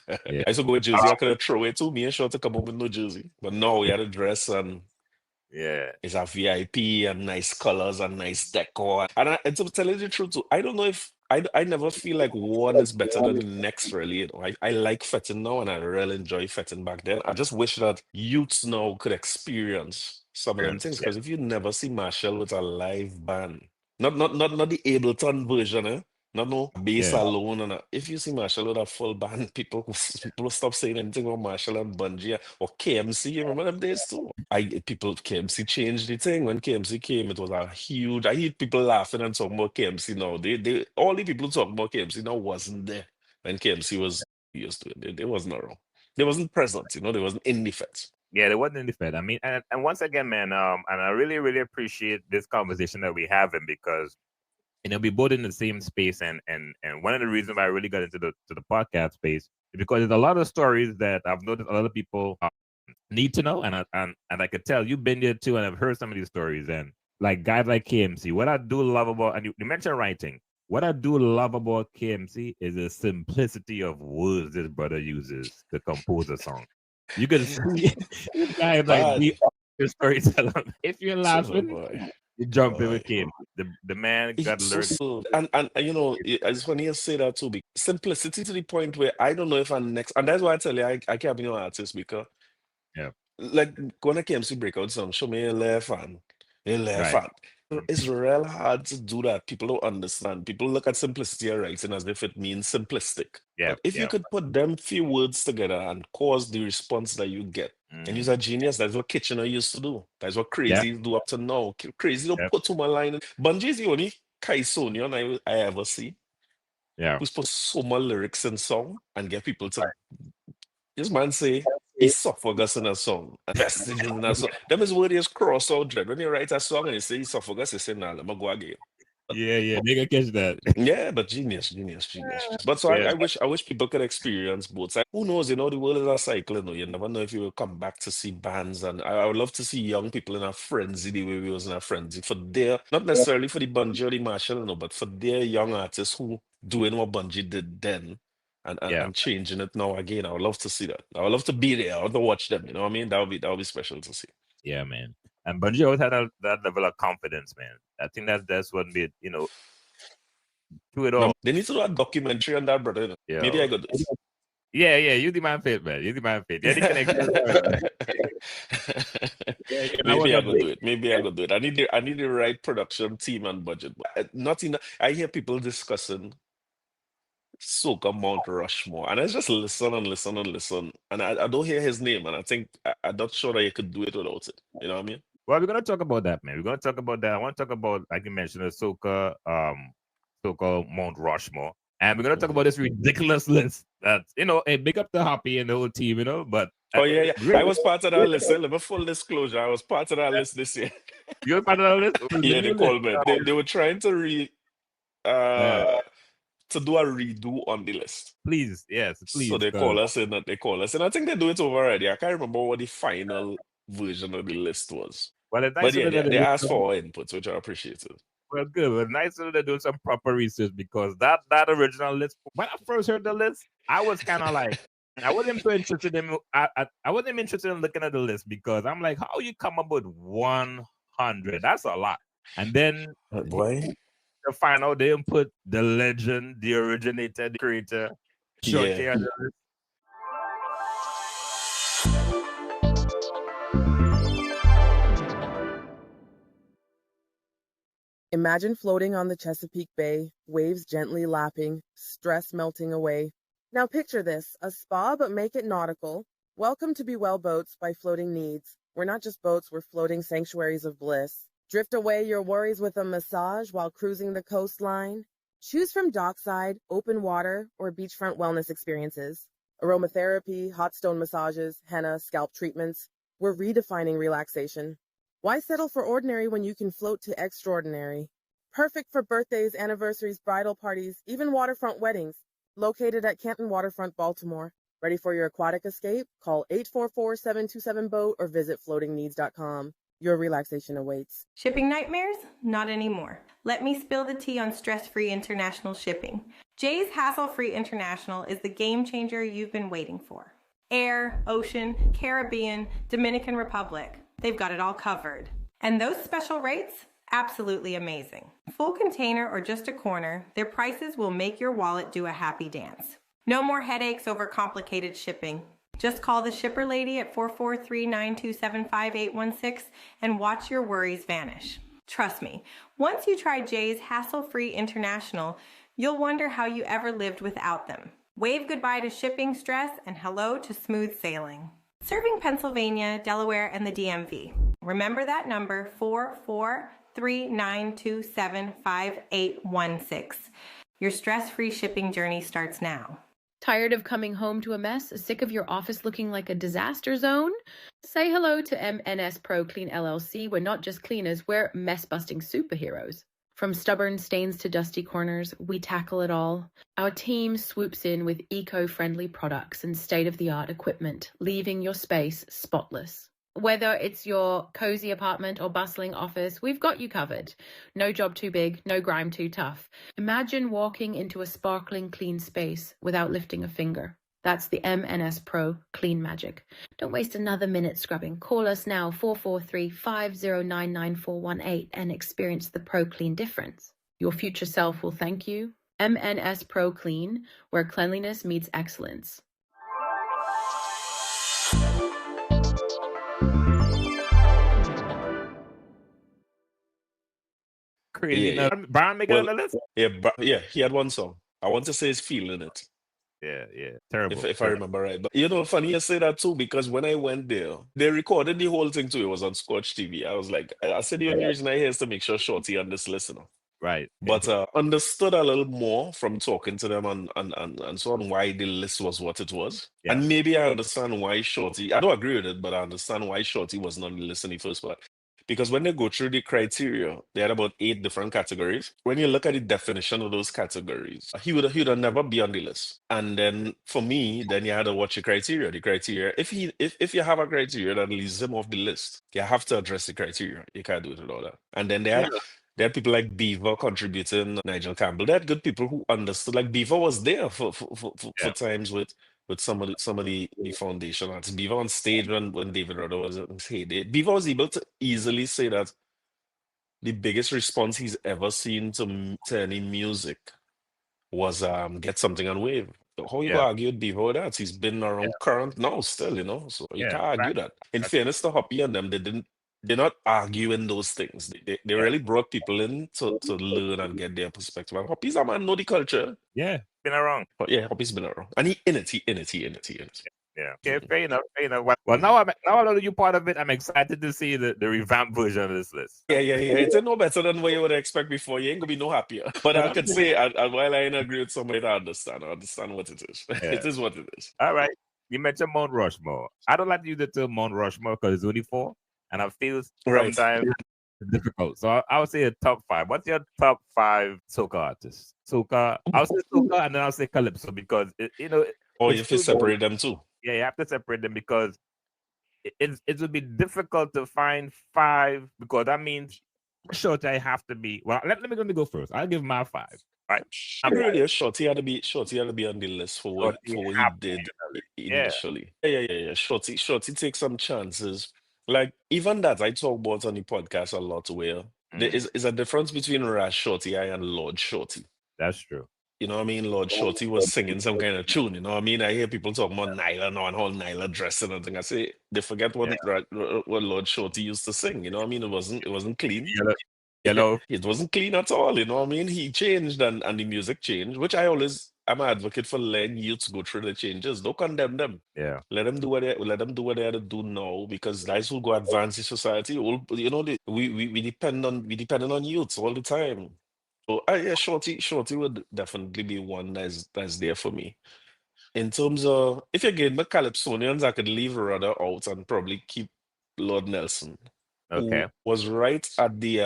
S3: I
S2: yeah.
S3: used to go with jersey. I could have throw it to me and sure to come up with no jersey, but no, we had a dress and
S2: Yeah.
S3: it's a VIP and nice colors and nice decor. And to tell you the truth, too, I don't know if I never feel like one is better than the next, really. You know, I like fetting now and I really enjoy fetting back then. I just wish that youths now could experience some of them things.
S2: Yeah,
S3: Because if you never see Marshall with a live band, not the Ableton version, eh? Not no bass
S2: yeah,
S3: alone. And if you see Marshall with a full band, people stop saying anything about Marshall and Bungie or KMC. You remember them days too? KMC changed the thing when KMC came. It was a huge. I hear people laughing and talking about KMC now. They all the people talking about KMC now wasn't there when KMC was used to it. They wasn't around. They wasn't present. You know, they wasn't in the fence.
S2: yeah. There wasn't any Fed. I mean, and once again, man, and I really, really appreciate this conversation that we having because we both in the same space, and one of the reasons why I really got into the podcast space is because there's a lot of stories that I've noticed a lot of people need to know, and I could tell you've been there too, and I've heard some of these stories, and like guys like KMC, what I do love about, and you mentioned writing. What I do love about KMC is the simplicity of words this brother uses to compose a song. You can see this guy is like
S3: Bad.
S2: the storyteller. If you're
S3: So
S2: laughing,
S3: boy.
S2: you jump in
S3: Boy.
S2: with KMC. The man got
S3: It's so
S2: lyrics.
S3: simple. And you know, it's funny you say that too. Because simplicity to the point where I don't know if I'm next, and that's why I tell you I can't be no artist because
S2: Yeah,
S3: like going to KMC breakout song, show me a left hand, a left
S2: right.
S3: hand. It's real hard to do that. People don't understand. People look at simplicity of writing as if it means simplistic.
S2: Yeah,
S3: But if you
S2: yeah.
S3: could put them few words together and cause the response that you get, and use a genius, that's what Kitchener used to do. That's what
S2: Yeah,
S3: Crazy do up to now. Crazy don't
S2: yeah,
S3: put to my line. Bungie is the only Kaisonian I ever see
S2: yeah.
S3: who's put so much lyrics in song and get people to this man say esophagus in a song, and vestiges in a song. Them is word is cross out dread. When you write a song and you say esophagus, you say, nah, let me go again.
S2: Yeah, they gonna catch that.
S3: Yeah, but genius. But so
S2: Yeah,
S3: I wish people could experience both sides. Who knows? You know, the world is a cycle. You know, you never know if you will come back to see bands, and I would love to see young people in a frenzy the way we was in a frenzy for their, not necessarily for the Bungie or the Marshall, you know, but for their young artists who doing what Bungie did then. And, and,
S2: yeah,
S3: and changing it now again. I would love to see that. I would love to be there. I would love to watch them. You know what I mean? That would be special to see.
S2: yeah, man. And Bungie always had that level of confidence, man. I think that's what made through it all.
S3: They need to do a documentary on that, brother. You know. Maybe
S2: Yeah,
S3: I could do it.
S2: yeah. You the man fit, man. You the man fit. Yeah, the connection. Yeah, I was
S3: Maybe I
S2: up
S3: could do it. Maybe I could do it. I need the right production team and budget. But not enough. I hear people discussing Soca Mount Rushmore, and I just listen and listen and listen, and I don't hear his name, and I think I'm not sure that you could do it without it. You know what I mean?
S2: Well, we're gonna talk about that, man. We're gonna talk about that. I want to talk about, like you mentioned, the Soca Mount Rushmore, and we're gonna talk about this ridiculous list. That hey, big up the Hoppy and the whole team, but
S3: Oh yeah. I
S2: really,
S3: was part of that list. Let me full disclosure. I was part of that list this year.
S2: you're part of the list.
S3: Yeah, they called me. They were trying to
S2: Uh,
S3: to do a redo on the list.
S2: please, yes, please.
S3: So they call us in. They call us, and I think they do it over already. I can't remember what the final version of the list was.
S2: Well, it's
S3: But
S2: nice
S3: yeah,
S2: that
S3: they asked for our inputs, which I appreciated.
S2: well, good. Well, nice that they're doing some proper research because that original list. When I first heard the list, I was kind of like, I wasn't so interested in. I wasn't even interested in looking at the list because I'm like, how you come up with 100? That's a lot. And then
S3: Boy,
S2: to find out they didn't put the legend, the originator, the creator, Shorty
S3: Yeah.
S2: on the list.
S4: Imagine floating on the Chesapeake Bay, waves gently lapping, stress melting away. Now picture this, a spa but make it nautical. Welcome to Be Well Boats by Floating Needs. We're not just boats, we're floating sanctuaries of bliss. Drift away your worries with a massage while cruising the coastline. Choose from dockside, open water, or beachfront wellness experiences. Aromatherapy, hot stone massages, henna, scalp treatments. We're redefining relaxation. Why settle for ordinary when you can float to extraordinary? Perfect for birthdays, anniversaries, bridal parties, even waterfront weddings. Located at Canton Waterfront, Baltimore. Ready for your aquatic escape? Call 844-727-BOAT or visit floatingneeds.com. Your relaxation awaits.
S5: Shipping nightmares? Not anymore. Let me spill the tea on stress-free international shipping. Jay's Hassle-Free International is the game changer you've been waiting for. Air, ocean, Caribbean, Dominican Republic. They've got it all covered. And those special rates? Absolutely amazing. Full container or just a corner, their prices will make your wallet do a happy dance. No more headaches over complicated shipping. Just call the shipper lady at 443-927-5816 and watch your worries vanish. Trust me, once you try Jay's Hassle-Free International, you'll wonder how you ever lived without them. Wave goodbye to shipping stress and hello to smooth sailing. Serving Pennsylvania, Delaware, and the DMV. Remember that number, 443-927-5816. Your stress-free shipping journey starts now.
S6: Tired of coming home to a mess? Sick of your office looking like a disaster zone? Say hello to M&S Pro Clean LLC. We're not just cleaners, we're mess-busting superheroes. From stubborn stains to dusty corners, we tackle it all. Our team swoops in with eco-friendly products and state-of-the-art equipment, leaving your space spotless. Whether it's your cozy apartment or bustling office, we've got you covered. No job too big, no grime too tough. Imagine walking into a sparkling clean space without lifting a finger. That's the M&S Pro Clean Magic. Don't waste another minute scrubbing. Call us now, 443-509-9418, and experience the Pro Clean difference. Your future self will thank you. M&S Pro Clean, where cleanliness meets excellence.
S2: Crazy.
S3: Yeah.
S2: Brian make it on the list?
S3: Yeah, he had one song. I want to say he's feeling it.
S2: Yeah. Terrible.
S3: If I remember right. But funny you say that too, because when I went there, they recorded the whole thing too. It was on Scotch TV. I was like, I said the only reason I hear is to make sure Shorty on this listener.
S2: Right.
S3: But understood a little more from talking to them and so on why the list was what it was.
S2: Yeah.
S3: And maybe I understand why Shorty, I don't agree with it, but I understand why Shorty wasn't on the list in the first part. Because when they go through the criteria, they had about 8 different categories. When you look at the definition of those categories, he would have never be on the list. And then for me, then you had to watch the criteria. The criteria, if you have a criteria that leaves him off the list, you have to address the criteria. You can't do it without that. And then they had people like Beaver contributing, Nigel Campbell. They had good people who understood. Like Beaver was there for times with some of the foundation arts. Beaver on stage when David Rudder was in his heyday. Beaver was able to easily say that the biggest response he's ever seen to any music was Get Something on Wave. How you argue with Beaver with that? He's been around current now still, so you can't argue that. In fairness to Hoppy and them, they're not arguing those things. They really brought people in to learn and get their perspective. And Hoppy's a man know the culture.
S2: Yeah, been around.
S3: But yeah, Hoppy's been around. And he in it.
S2: Yeah. Okay, fair enough. Well, now I know you part of it. I'm excited to see the revamped version of this list.
S3: Yeah. It's no better than what you would expect before. You ain't gonna be no happier. But I could say, while I ain't agree with somebody, I understand what it is. Yeah. It is what it is.
S2: All right. You mentioned Mount Rushmore. I don't like to use the term Mount Rushmore because it's only 4. And I feel sometimes it's difficult. So I would say a top 5. What's your top 5 soca artists? Soca. I'll say soca and then I'll say calypso because you have
S3: to separate them too.
S2: Yeah, you have to separate them because it would be difficult to find 5 because that means Shorty have to be. Well, let me go first. I'll give my 5. Right.
S3: Shorty had to be on the list for what he did initially. Yeah. Shorty takes some chances. Like, even that I talk about on the podcast a lot where there is a difference between Ras Shorty and Lord Shorty.
S2: That's true.
S3: you know what I mean, Lord Shorty was singing some kind of tune, you know what I mean? I hear people talking about Nyla now and how Nyla dressing and thing. I say they forget what what Lord Shorty used to sing, you know what I mean? It wasn't clean.
S2: Yellow.
S3: It wasn't clean at all, you know what I mean? He changed and the music changed, which I'm an advocate for letting youths go through the changes. Don't condemn them.
S2: Yeah.
S3: Let them do what they have to do now, because that's who go advance the society. You know, we depend on youths all the time. So yeah, Shorty would definitely be one that's there for me. In terms of, if you're getting my Calypsonians, I could leave Rudder out and probably keep Lord Nelson, who
S2: Okay.
S3: was right at the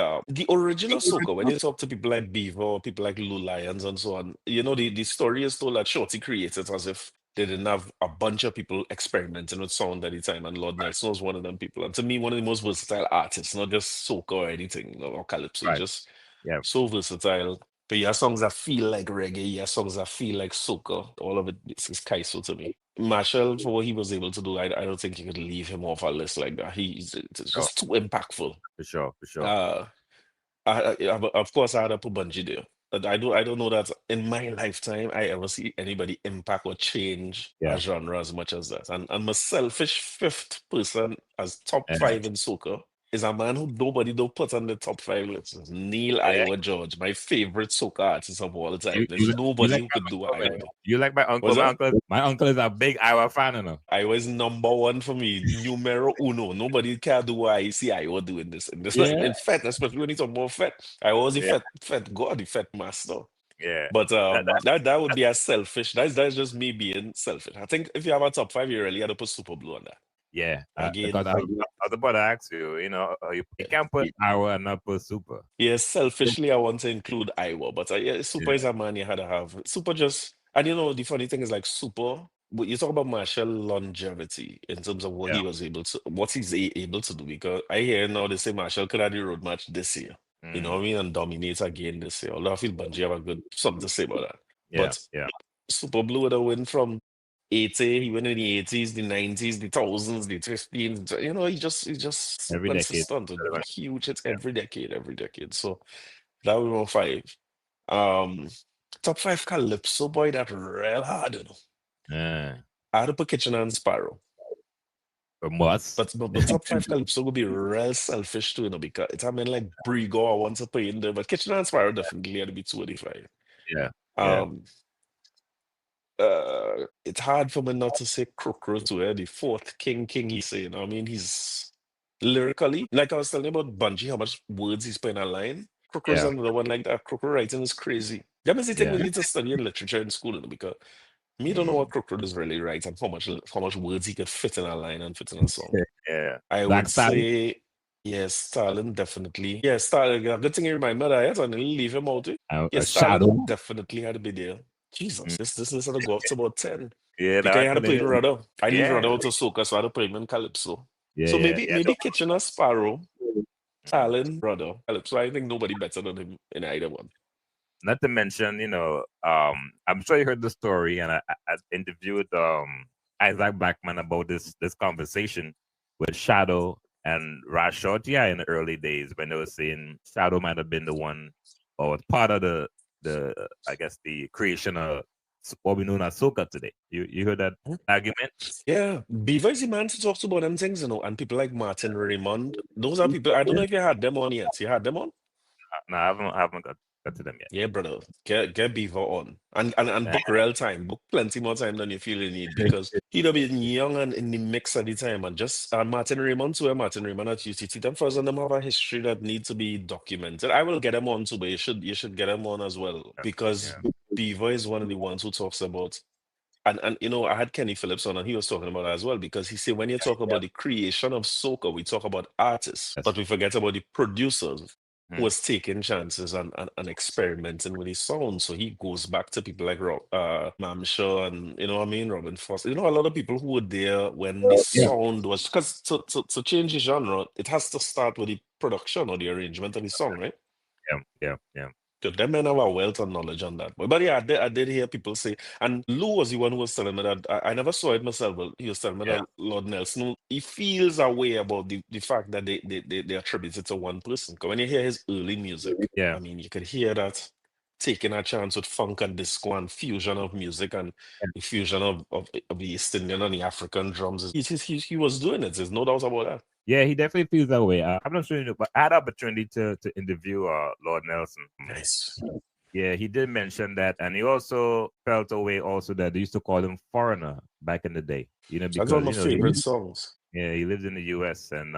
S3: original soca. When you talk to people like Beaver, people like Lou Lyons and so on, you know, the story is told that Shorty created as if they didn't have a bunch of people experimenting with sound at the time, and Lord Nelson was one of them people. And to me, one of the most versatile artists, not just soca or anything, you know, or calypso,
S2: Right.
S3: just
S2: Yeah.
S3: so versatile. But yeah, songs that feel like reggae, yeah, songs that feel like soca, all of it is Kaiso to me. Marshall, for what he was able to do, I don't think you could leave him off a list like that. It's just too impactful.
S2: For sure.
S3: Of course, I had to put Bungie there. But I don't know that in my lifetime I ever see anybody impact or change a genre as much as that. And my selfish fifth person as top five in soca is a man who nobody don't put on the top five list. It's Neil Iowa George, my favorite soca artist of all time. There's nobody who could do what Iowa do.
S2: You like my uncle? My uncle is a big Iowa fan, you know.
S3: Iowa is number one for me, numero uno. Nobody can do what I see Iowa do in this. In Fete, especially when you talk about Fete. I was the Fete god, the Fete master.
S2: Yeah.
S3: But that would be as selfish. That's just me being selfish. I think if you have a top five, you really have to put Super Blue on that.
S2: Yeah,
S3: Again,
S2: because I was about to ask you, you know, you can't put Iowa and not put Super.
S3: Yes, selfishly, I want to include Iowa, but yeah, Super is a man you had to have. Super just, and you know, the funny thing is like Super, you talk about Marshall longevity in terms of what he was able to, what he's able to do, because I hear now they say Marshall could have the road match this year, you know what I mean, and dominate again this year. Although I feel Bungie have a good something to say about that. But Super Blue would have win from 80, he went in the 80s, the 90s, the thousands, the 15s. You know, he just
S2: every
S3: consistent.
S2: decade.
S3: Huge hits every decade. So that would be 5. Top 5 Calypso, boy, that real hard, you know. I had to put Kitchener and Sparrow.
S2: Must.
S3: But top 5 Calypso would be real selfish too, you know, because it's, I mean, like Brigo, I want to put in there, but Kitchener and Sparrow definitely had to be 25. It's hard for me not to say Crocro to the fourth king he's saying. I mean, he's lyrically, like I was telling you about Bungie, how much words he's putting online. Crocro's another one like that. Crocro writing is crazy. That means the thing we need to study in literature in school, you know, because me don't know what Crocro is really right and how much words he could fit in a line and fit in a song. I would say yes, Stalin definitely. Yes, Stalin. Good thing you remind me that I had to leave him out. Yes, Stalin definitely had to be there. Jesus, this list had to go up to about 10.
S2: Yeah,
S3: because I had to play the Rudder. I leave Rudder out to Soca, so I had to play him in Calypso. So maybe Kitchener, Sparrow, Talon, Rudder, Calypso. I think nobody better than him in either one.
S2: Not to mention, you know, I'm sure you heard the story, and I interviewed Isaac Blackman about this conversation with Shadow and Rashad in the early days when they were saying Shadow might have been the one or part of the I guess the creation of what we know as soca today. You heard that argument?
S3: Yeah, Beaver is the man who talks about them things, you know, and people like Martin Raymond. Those are people. I don't know if you had them on yet. You had them on?
S2: No, I haven't got to them yet.
S3: Yeah, brother. Get Beaver on. And book real time. Book plenty more time than you feel you need, because he'd have been young and in the mix at the time. And just Martin Raymond too, Martin Raymond at UCT. Them first and them have a history that needs to be documented. I will get them on too, but you should get them on as well. Because Beaver is one of the ones who talks about, and you know, I had Kenny Phillips on and he was talking about that as well, because he said when you talk about the creation of soca, we talk about artists, but we forget about the producers who was taking chances and experimenting with his sound. So he goes back to people like Mamshaw and, you know what I mean, Robin Foster. You know, a lot of people who were there when the sound was, because to change the genre, it has to start with the production or the arrangement of the song, right?
S2: Yeah.
S3: So them men have a wealth of knowledge on that. But yeah, I did hear people say, and Lou was the one who was telling me that, I never saw it myself, but he was telling me that Lord Nelson, he feels a way about the fact that they attribute it to one person. Because when you hear his early music, I mean, you could hear that taking a chance with funk and disco and fusion of music and the fusion of the East Indian and the African drums. He was doing it. There's no doubt about that.
S2: Yeah, he definitely feels that way. I'm not sure, but I had the opportunity to interview Lord Nelson.
S3: Nice.
S2: Yeah, he did mention that, and he also felt a way also that they used to call him foreigner back in the day. Because
S3: That's one of my favorite songs.
S2: Yeah, he lives in the U.S. and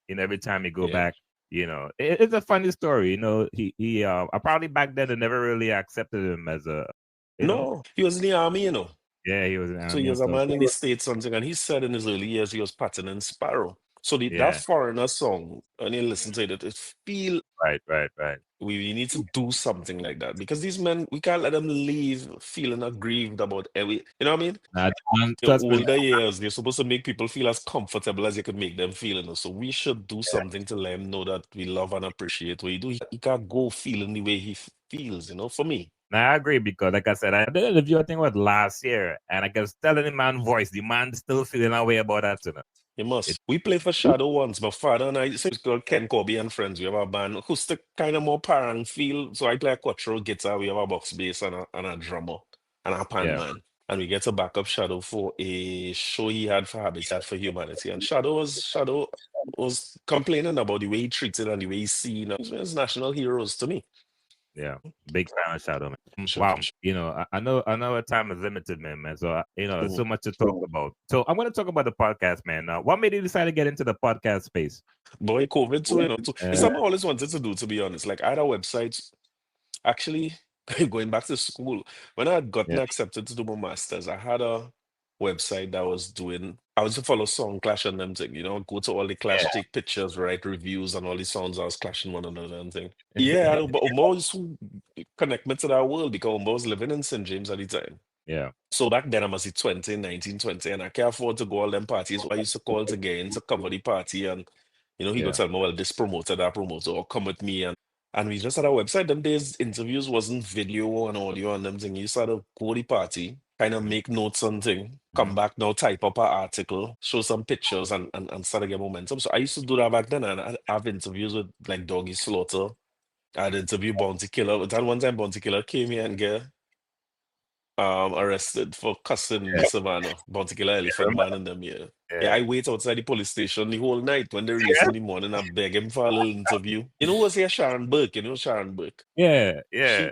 S2: every time he go back, it's a funny story. He probably back then they never really accepted him as a.
S3: No, he was in the army.
S2: Yeah, he was in the army.
S3: So he was a man in the States, something, and he said in his early years he was patterning Sparrow. So that foreigner song, when you listen to it, it feel
S2: right.
S3: We need to do something like that because these men, we can't let them leave feeling aggrieved about every. You know what I mean? Your older years, they're supposed to make people feel as comfortable as you could make them feel. So we should do something to let him know that we love and appreciate what you do. He can't go feeling the way he feels. For me.
S2: Now, I agree because, like I said, I did an interview, I think, last year, and I was telling the man voice, the man still feeling that way about that.
S3: He must. We played for Shadow once. My father and I, so it's called Ken Corby and Friends. We have a band who's the kind of more parang feel. So I play a quattro guitar. We have a box bass and a drummer and a pan man. And we get to back up Shadow for a show he had for Habitat for Humanity. And Shadow was complaining about the way he treated and the way he's seen. He's national heroes to me.
S2: Yeah, big fan of Shadow, man. Wow, I know our time is limited, man. So there's so much to talk about. So I'm going to talk about the podcast, man. What made you decide to get into the podcast space?
S3: Boy, COVID, so it's something I always wanted to do, to be honest. Like I had a website, actually, going back to school. When I had gotten accepted to do my masters, I had a website that was I was to follow Song Clash and them thing, go to all the Clash, take pictures, write reviews, and all the songs I was clashing one another and thing. Yeah, but Umbo was connect me to that world because Umbo was living in St. James at the time.
S2: Yeah.
S3: So back then I must be 19, 20, and I can't afford to go all them parties. So I used to call to get in to cover the party, and he would tell me, well, this promoter, that promoter, or come with me, and we just had a website. Them days interviews wasn't video and audio and them thing. You used to have to go to the party, kind of make notes on thing, come back now, type up an article, show some pictures and start to get momentum. So I used to do that back then, and I'd have interviews with like Doggy Slaughter. I'd interview Bounty Killer. But one time Bounty Killer came here and get arrested for cussing Savannah, Bounty Killer Elephant Man and them here. Yeah, I wait outside the police station the whole night. When they release in the morning, I beg him for a little interview. Who was here? Sharon Burke. Sharon Burke?
S2: Yeah.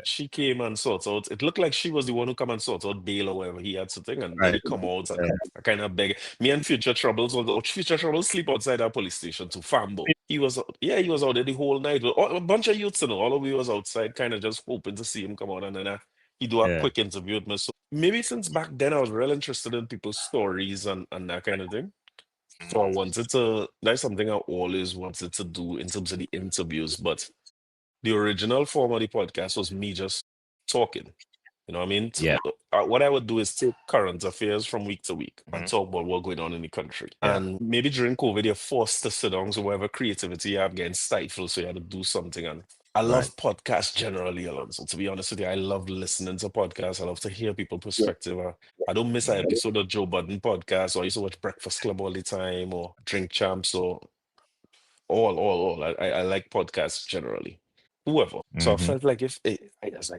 S3: She came and sorted out. It looked like she was the one who come and sorted out bail or whatever he had something, and then he come out and I kind of beg. Me and Future Troubles, Future Troubles sleep outside our police station too. Fambo. He was out there the whole night. A bunch of youths, all of we was outside, kind of just hoping to see him come out, and then he do a quick interview with me. So maybe since back then I was real interested in people's stories and that kind of thing. So that's something I always wanted to do in terms of the interviews. But the original form of the podcast was me just talking. You know what I mean? What I would do is take current affairs from week to week and talk about what's going on in the country. And maybe during COVID, you're forced to sit down, so whatever creativity you have getting stifled, so you had to do something. And I love podcasts generally, Alonzo. To be honest with you, I love listening to podcasts. I love to hear people's perspective. I don't miss an episode of Joe Budden podcast, or I used to watch Breakfast Club all the time, or Drink Champs, or all. I like podcasts generally. Whoever. So I felt like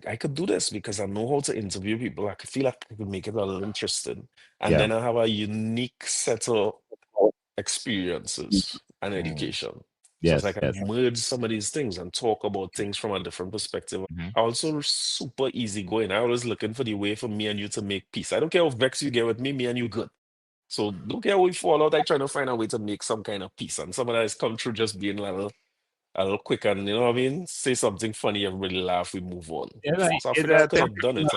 S3: I could do this because I know how to interview people. I could feel like I could make it a little interesting. And then I have a unique set of experiences and education. So it's like I merge some of these things and talk about things from a different perspective. I also super easygoing. I always looking for the way for me and you to make peace. I don't care how vexed you get with me and you good. So don't care how we fall out. I try to find a way to make some kind of peace. And some of that has come through just being a little quick and, you know what I mean? Say something funny, everybody laugh, we move on.
S2: Yeah,
S3: so I feel like I could have done it.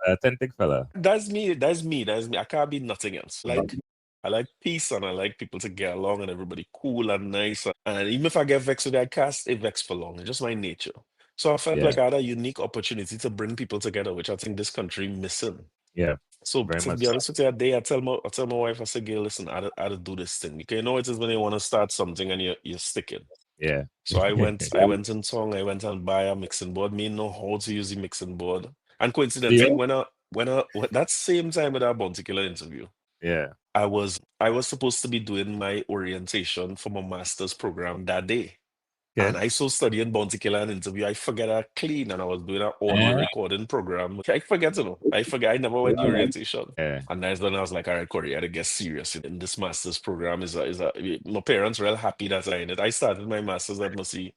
S2: Authentic fella.
S3: That's me. I can't be nothing else. I like peace and I like people to get along and everybody cool and nice. And even if I get vexed with that cast, it vex for long. It's just my nature. So I felt like I had a unique opportunity to bring people together, which I think this country missing.
S2: Yeah.
S3: So to be honest with you, that day I tell my wife, I said, "Girl, listen, I had to do this thing." Because you know it is when you want to start something and you're sticking.
S2: Yeah.
S3: So I went in song, I went and buy a mixing board. Me know how to use the mixing board. And coincidentally, when that same time with that particular interview, I was supposed to be doing my orientation for my master's program that day. And I so studying Bounty Killer and interview, I forget I clean and I was doing an audio recording program. I forget, I forget. I never went to orientation.
S2: Yeah.
S3: And that's when I was like, all right, Corie, I gotta get serious in this master's program. My parents were real happy that I in it. I started my master's at Mercy.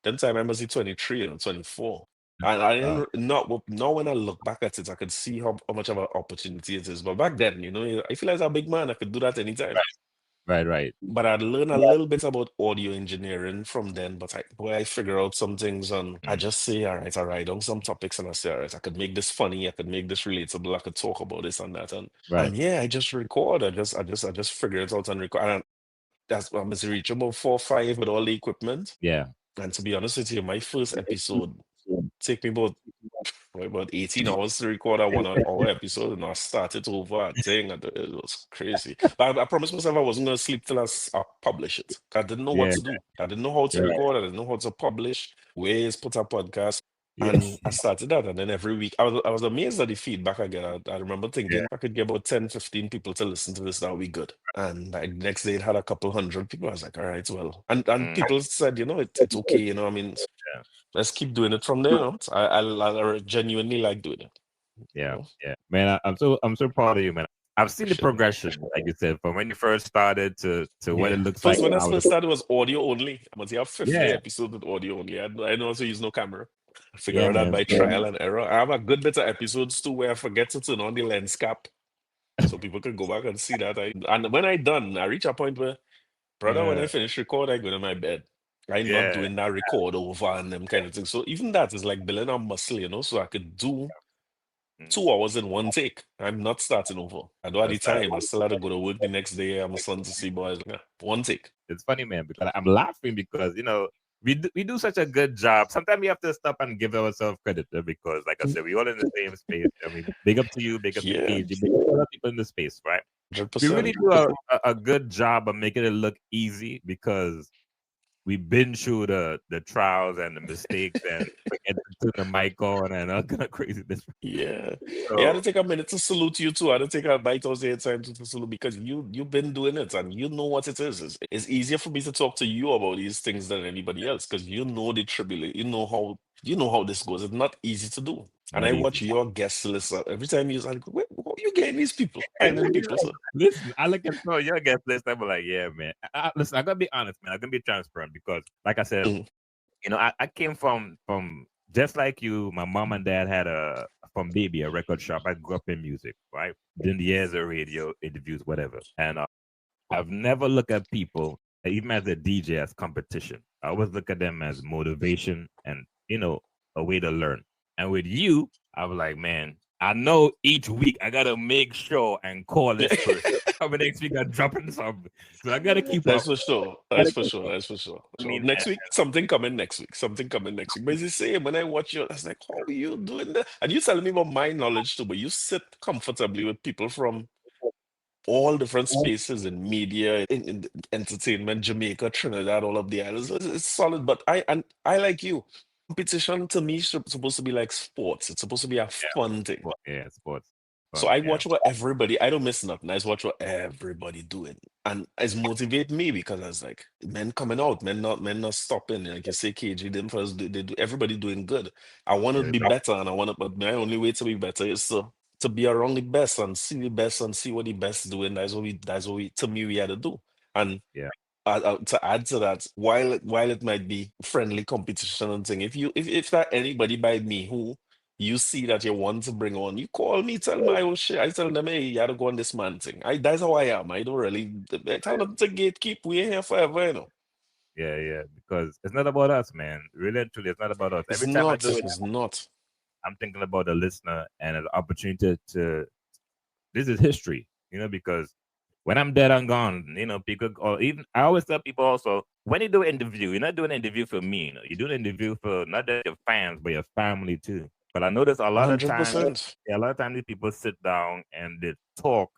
S3: Then time I must be 23 and 24. And I didn't not now when I look back at it, I could see how much of an opportunity it is. But back then, I feel like as a big man, I could do that anytime.
S2: Right.
S3: But I'd learn a little bit about audio engineering from then, but I figure out some things and I just say, all right, I write down some topics and I say, all right, I could make this funny, I could make this relatable, I could talk about this and that. And yeah, I just record. I just figure it out and record. And that's I must reach about 4 or 5 with all the equipment.
S2: Yeah.
S3: And to be honest with you, my first episode take me about 18 hours to record a 1 hour episode, and I started over a thing, and it was crazy. But I promised myself I wasn't going to sleep till I publish it. I didn't know what to do. I didn't know how to record. I didn't know how to publish, ways, put a podcast. And I started that, and then every week I was amazed at the feedback I get. I remember thinking I could get about 10, 15 people to listen to this, that would be good. And like next day it had a couple hundred people. I was like, all right, well. And people said, it's okay, I mean, let's keep doing it from there. I genuinely like doing it.
S2: Yeah. Man, I'm so proud of you, man. I've seen the progression, like you said, from when you first started to what it looks like.
S3: When I first started, it was audio only. I must have 50 episodes with audio only. I don't also use no camera. I figure out that by trial and error. I have a good bit of episodes too where I forget to turn on the lens cap, so people can go back and see that. And when I done, I reach a point where, brother, when I finish record, I go to my bed. I'm not doing that record over and them kind of things. So even that is like building a muscle, so I could do 2 hours in one take. I'm not starting over. I don't have the time. I still had to go to work the next day. I'm a son to see boys. One take.
S2: It's funny, man, because I'm laughing because, we do such a good job. Sometimes we have to stop and give ourselves credit because, like I said, we all in the same space. I mean, big up to you, big up to KG, big up to other people in the space, right?
S3: 100%.
S2: We really do a good job of making it look easy because we've been through the trials and the mistakes and forget to turn the mic on and all kind of craziness.
S3: Yeah. I had to take a minute to salute you too. I had to take a bite out the time to salute because you've been doing it and you know what it is. It's easier for me to talk to you about these things than anybody else because you know the tribulation. You know how this goes. It's not easy to do. And I watch your guest list every time you're like, where are you getting these people? Finding people. So.
S2: Listen, I look at your guest list. I'm like, yeah, man. Listen, I gotta be honest, man. I'm gonna be transparent because, like I said, I came from just like you. My mom and dad had from baby a record shop. I grew up in music, right? Then the years of radio interviews, whatever. And I've never looked at people, even as a DJ, as competition. I always look at them as motivation and a way to learn. And with you, I was like, man, I know each week I gotta make sure and call this person. Coming next week, I'm dropping something. So I gotta keep
S3: That's
S2: up.
S3: for sure.
S2: I mean,
S3: next week, something coming next week. But it's the same. When I watch you, I was like, how are you doing that? And you telling me about my knowledge too, but you sit comfortably with people from all different spaces in media, in entertainment, Jamaica, Trinidad, all of the islands. It's solid. But I like you. Competition to me is supposed to be like sports. It's supposed to be a fun thing.
S2: Yeah, sports.
S3: So I watch what I don't miss nothing. I just watch what everybody doing. And it's motivate me because I was like, men coming out, men not stopping. Like you say, KG, them first they do everybody doing good. I want to be better but my only way to be better is to be around the best and see the best and see what the best doing. That's what we to me we had to do. And to add to that, while it might be friendly competition and thing, if that anybody by me who you see that you want to bring on, you call me, tell me I will share. I tell them, hey, you gotta go on this man thing. That's how I am. I don't really tell them to gatekeep. We're here forever,
S2: Yeah, because it's not about us, man. Really and truly, it's not about us.
S3: Every time I do it, it's not.
S2: I'm thinking about the listener and an opportunity to. This is history, because when I'm dead and gone, people, or even I always tell people also, when you do an interview, you're not doing an interview for me. You're doing an interview for not just your fans, but your family too. But I notice a lot of times, these people sit down and they talk,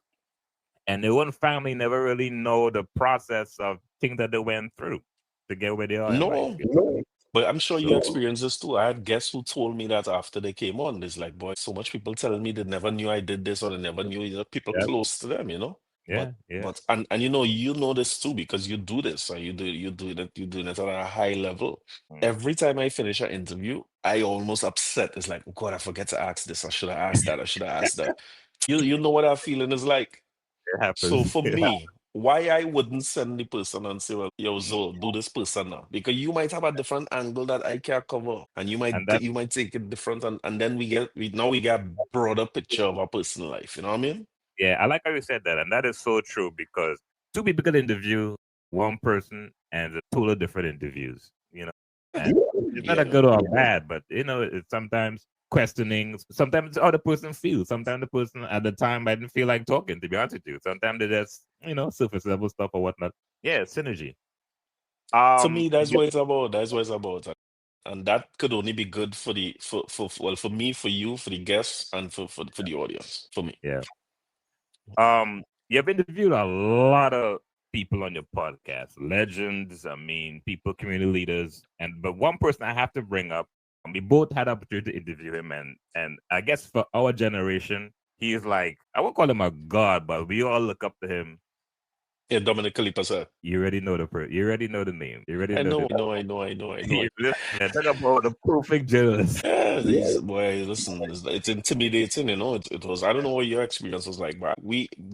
S2: and their own family never really know the process of things that they went through to get where they are.
S3: No. But I'm sure you experienced this too. I had guests who told me that after they came on, it's like, boy, so much people telling me they never knew I did this or they never knew people close to them,
S2: Yeah, yeah.
S3: But and you know this too because you do this and you do it at a high level.
S2: Mm.
S3: Every time I finish an interview, I almost upset. It's like, oh God, I forget to ask this. I should have asked that. I should have asked that. You know what that feeling is like.
S2: It
S3: So
S2: happens.
S3: for
S2: It happens.
S3: me, why I wouldn't send the person and say, well, yo,
S2: Mm.
S3: Zol, do this person now. Because you might have a different angle that I can't cover. And
S2: And that,
S3: you might take it different and then we get a broader picture of our personal life. You know what I mean?
S2: yeah, I like how you said that, and that is so true because two people could interview one person and it's totally different interviews. And it's not a
S3: Yeah.
S2: good or a bad, but it's sometimes questioning. Sometimes how the person feels. Sometimes the person at the time I didn't feel like talking. To be honest with you, sometimes they just surface level stuff or whatnot. Yeah, synergy.
S3: To me, that's
S2: Yeah,
S3: what it's about. That's what it's about. And that could only be good for for me, for you, for the guests, and for the audience. For me.
S2: yeah. You've interviewed a lot of people on your podcast, legends. I mean, people, community leaders, but one person I have to bring up. We both had the opportunity to interview him, and I guess for our generation, he is like, I won't call him a god, but we all look up to him.
S3: Yeah, Dominic Kalipa, sir.
S2: You already know you already know the name. You already
S3: I
S2: know
S3: know.
S2: Talk about the perfect journalist.
S3: Yeah, these boy, listen, it's intimidating, It was, I don't know what your experience was like, but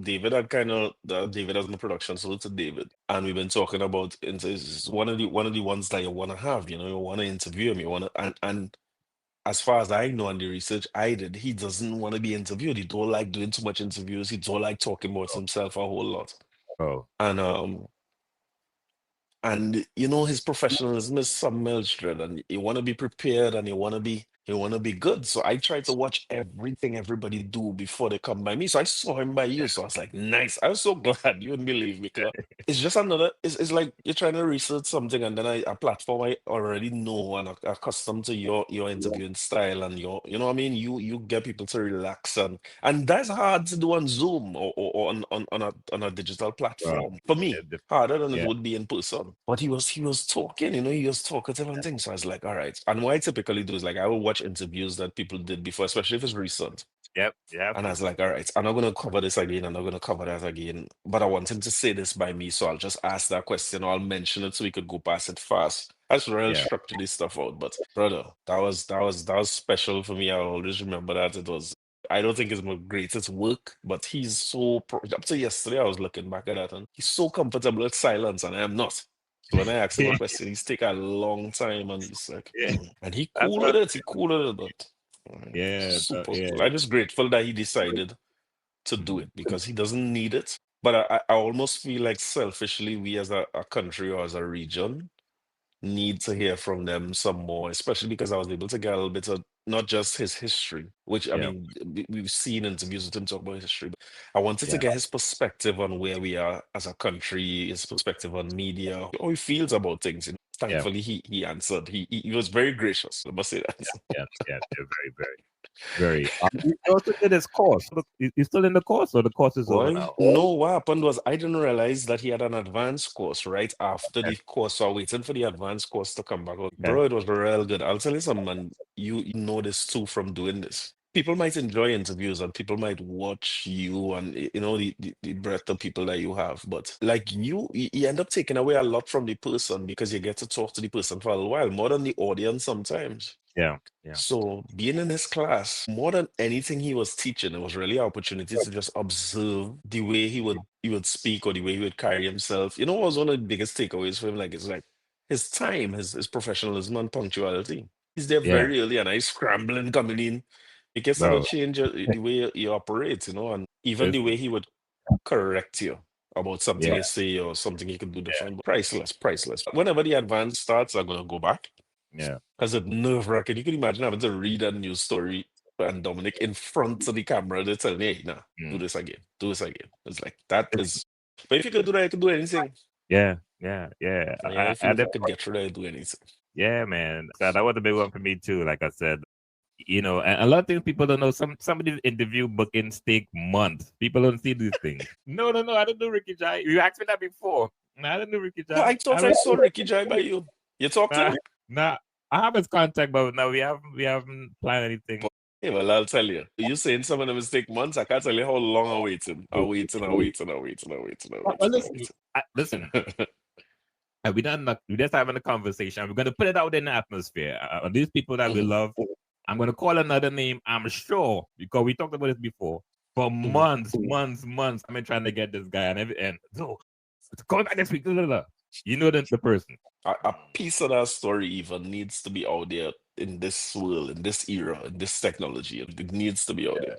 S3: David had David as my production, so it's a David, and we've been talking about it's one of the ones that you want to have, you want to interview him, you want to, and as far as I know and the research I did, he doesn't want to be interviewed. He don't like doing too much interviews. He don't like talking about himself a whole lot,
S2: Oh,
S3: and his professionalism is submerged, and you want to be prepared and you want to be good. So I try to watch everything everybody do before they come by me. So I saw him by you, so I was like, nice. I was so glad you wouldn't believe me, Clark. It's just another. It's like you're trying to research something, and then a platform I already know and are accustomed to your interviewing style and you know what I mean. You get people to relax, and that's hard to do on Zoom or on a digital platform. For me, harder than it
S2: yeah,
S3: would be in person. But he was talking, he was talking to everything. So I was like, all right. And what I typically do is like I will watch interviews that people did before, especially if it's recent.
S2: yep, yeah.
S3: And I was like, all right, I'm not gonna cover this again, I'm not gonna cover that again. But I want him to say this by me, so I'll just ask that question or I'll mention it so we could go past it fast. That's real
S2: Yeah.
S3: structure this stuff out. But brother, that was special for me. I'll always remember that. It was, I don't think it's my greatest work, but he's so up to yesterday I was looking back at that and he's so comfortable with silence and I am not. So when I ask him a question, he's take a long time and he's like,
S2: Yeah.
S3: and he
S2: That's
S3: cool
S2: what-
S3: with it. He cool with it, but
S2: Yeah,
S3: super
S2: yeah.
S3: cool. I'm just grateful that he decided to do it because he doesn't need it. But I almost feel like selfishly, we as a country or as a region need to hear from them some more, especially because I was able to get a little bit of not just his history, which I
S2: Yeah.
S3: mean, we've seen interviews with him talk about history, but I wanted to
S2: Yeah.
S3: get his perspective on where we are as a country, his perspective on media, how he feels about things. Thankfully, he answered. He was very gracious. I must say that.
S2: Yeah, very, very. He also did his course. Look, he's still in the course, or the course is over
S3: Well,
S2: now.
S3: no, what happened was I didn't realize that he had an advanced course right after the course. So I waited for the advanced course to come back. Bro, it was real good. I'll tell you something, man. You know this too from doing this. People might enjoy interviews and people might watch you and the breadth of people that you have. But like you end up taking away a lot from the person because you get to talk to the person for a while, more than the audience sometimes.
S2: Yeah.
S3: So being in his class, more than anything he was teaching, it was really an opportunity to just observe the way he would speak or the way he would carry himself. What was one of the biggest takeaways for him? Like it's like his time, his professionalism and punctuality. He's there
S2: Yeah.
S3: very early and I scrambling coming in. It gets to
S2: Bro.
S3: change the way you operate, and even the way he would correct you about something
S2: Yeah.
S3: you say or something you could do different. But priceless. Whenever the advance starts, I'm gonna go back.
S2: Yeah.
S3: Because it's nerve-wracking. You can imagine having to read a news story and Dominic in front of the camera, they're telling you, hey, nah, do this again. It's like, that is... But if you could do that, you could do anything.
S2: Yeah.
S3: If you could get through that, you do anything.
S2: Yeah, man. So that was a big one for me too. Like I said, and a lot of things people don't know. Somebody's interview bookings take months. People don't see these things. No, I didn't do Ricky Jai. You asked me that before. No, I didn't do Ricky Jai.
S3: No, I thought I saw Ricky Jai by you. You talked to him?
S2: Nah, I have his contact, but no, we haven't planned anything.
S3: Yeah, well, I'll tell you. You saying some of them take months? I can't tell you how long I'm waiting. I'm waiting, I'm waiting, I'm waiting, I'm waiting, I'm
S2: Well,
S3: waiting,
S2: listen,
S3: I'm waiting.
S2: we just having a conversation. We're gonna put it out in the atmosphere. These people that we
S3: Mhm,
S2: love, I'm gonna call another name. I'm sure because we talked about this before. For
S3: mhm.
S2: months. I've been trying to get this guy and so it's coming back next week. Blah, blah, blah. You know the person.
S3: A piece of that story even needs to be out there in this world, in this era, in this technology. It needs to be out there.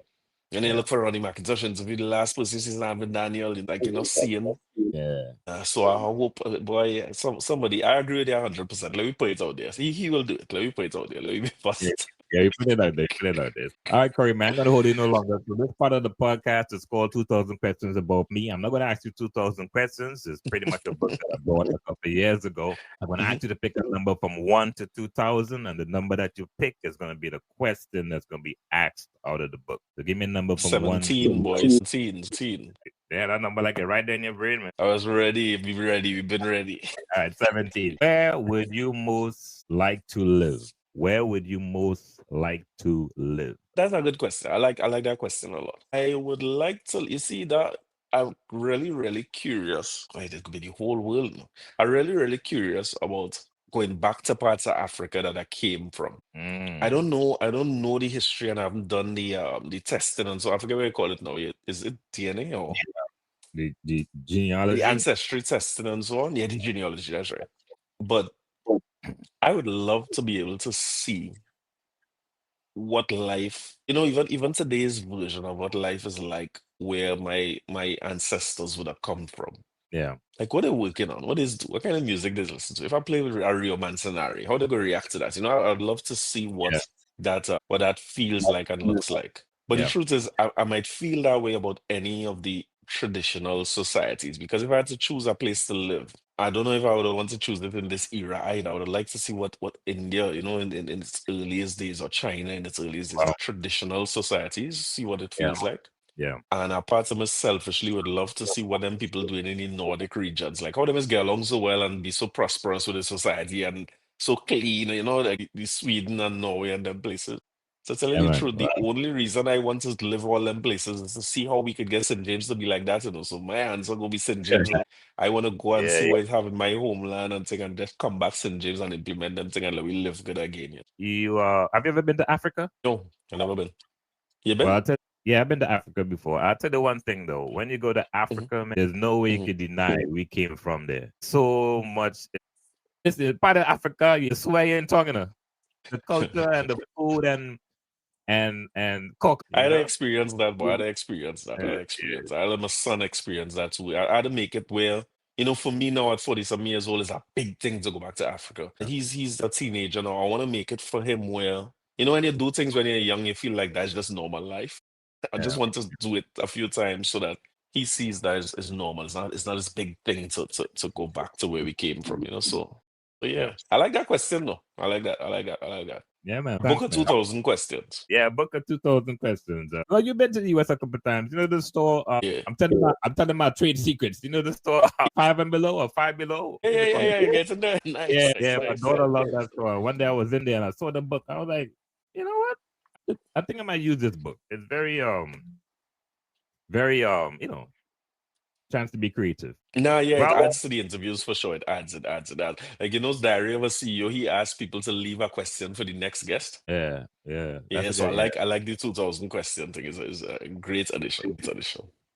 S3: And then
S2: Yeah.
S3: look for Ronnie McIntosh interview, the last person since having Daniel, like, seeing.
S2: Yeah.
S3: So I hope, boy, somebody, I agree with you 100%. Let me put it out there. He will do it. Let me put it out there. Let me be
S2: Yeah,
S3: positive.
S2: yeah, you put it out there. Put it out there. All right, Corie, man, I'm gonna hold you no longer. So this part of the podcast is called 2,000 Questions About Me. I'm not gonna ask you 2,000 questions. It's pretty much a book that I bought a couple of years ago. I'm gonna
S3: Mhm.
S2: ask you to pick a number from 1 to 2,000, and the number that you pick is gonna be the question that's gonna be asked out of the book. So give me a number from 1
S3: 17,
S2: to
S3: boys. 17.
S2: yeah, that number like it right there in your brain, man.
S3: I was ready. Be ready. We've been ready.
S2: All right, 17. Where would you most like to live? Where would you most like to live?
S3: That's a good question. I like that question a lot. I would like to, you see that I'm really, really curious. Wait, it could be the whole world now. I'm really, really curious about going back to parts of Africa that I came from. I don't know the history, and I haven't done the testing, and so I forget what you call it now. Is it DNA or
S2: The
S3: the
S2: genealogy.
S3: ancestry testing and so on? Yeah, the genealogy, that's right. But I would love to be able to see what life, even today's version of what life is like, where my ancestors would have come from.
S2: Yeah.
S3: Like what they're working on, what kind of music they listen to. If I play with a real man scenario, how they gonna react to that? I'd love to see
S2: Yeah.
S3: what that feels like and looks like. But the
S2: Yeah.
S3: truth is, I might feel that way about any of the traditional societies, because if I had to choose a place to live, I don't know if I would want to choose it in this era either. I would like to see what India, in its earliest days, or China in its earliest days,
S2: Wow.
S3: of traditional societies, see what it
S2: Yeah.
S3: feels like.
S2: Yeah.
S3: And a part of me selfishly would love to see what them people doing in the Nordic regions, like how them is get along so well and be so prosperous with the society and so clean, like the Sweden and Norway and them places. So telling
S2: Yeah,
S3: you the
S2: man.
S3: truth, the only reason I want to live all them places is to see how we could get St. James to be like that. So my answer gonna be St. James. I want to go and
S2: Yeah.
S3: see what I have in my homeland and thing, and just come back St. James and implement them thing, and let we live good again. Yeah.
S2: You have you ever been to Africa?
S3: No, I never been. You
S2: Well,
S3: been?
S2: yeah, I've been to Africa before. I'll tell you one thing though. When you go to
S3: hmm
S2: Africa, man, there's no way you
S3: hmm
S2: can deny we came from there. So much. It's part of Africa. You swear you ain't talking to the culture and the food and cook.
S3: I had to experience that, but I had to experience that. I had
S2: Yeah,
S3: to experience that. I let my son experience that too. I had to make it where, for me now at 40-some years old, it's a big thing to go back to Africa. He's a teenager now. I want to make it for him where, when you do things when you're young, you feel like that's just normal life. I
S2: yeah,
S3: just want to do it a few times so that he sees that it's normal. It's not this big thing to go back to where we came from, So, but
S2: yeah,
S3: yeah, I like that question though. I like that. I like that. I like that.
S2: yeah, man.
S3: Book
S2: Thanks,
S3: of
S2: man.
S3: 2,000 questions.
S2: Yeah, book of 2,000 questions. Well, you've been to the US a couple times. You know the store.
S3: Yeah.
S2: I'm telling my trade secrets. You know the store Five and Below or Five Below.
S3: Yeah. Get in there. Nice.
S2: Yeah. My
S3: Nice.
S2: daughter loved that store. One day I was in there and I saw the book. I was like, you know what? I think I might use this book. It's very chance to be creative.
S3: No, yeah, it
S2: Well,
S3: adds to the interviews for sure. It adds. Like, Diary of a CEO, he asks people to leave a question for the next guest.
S2: yeah.
S3: Yeah,
S2: That's
S3: so
S2: a good,
S3: I like the 2,000 question thing. Is a great addition.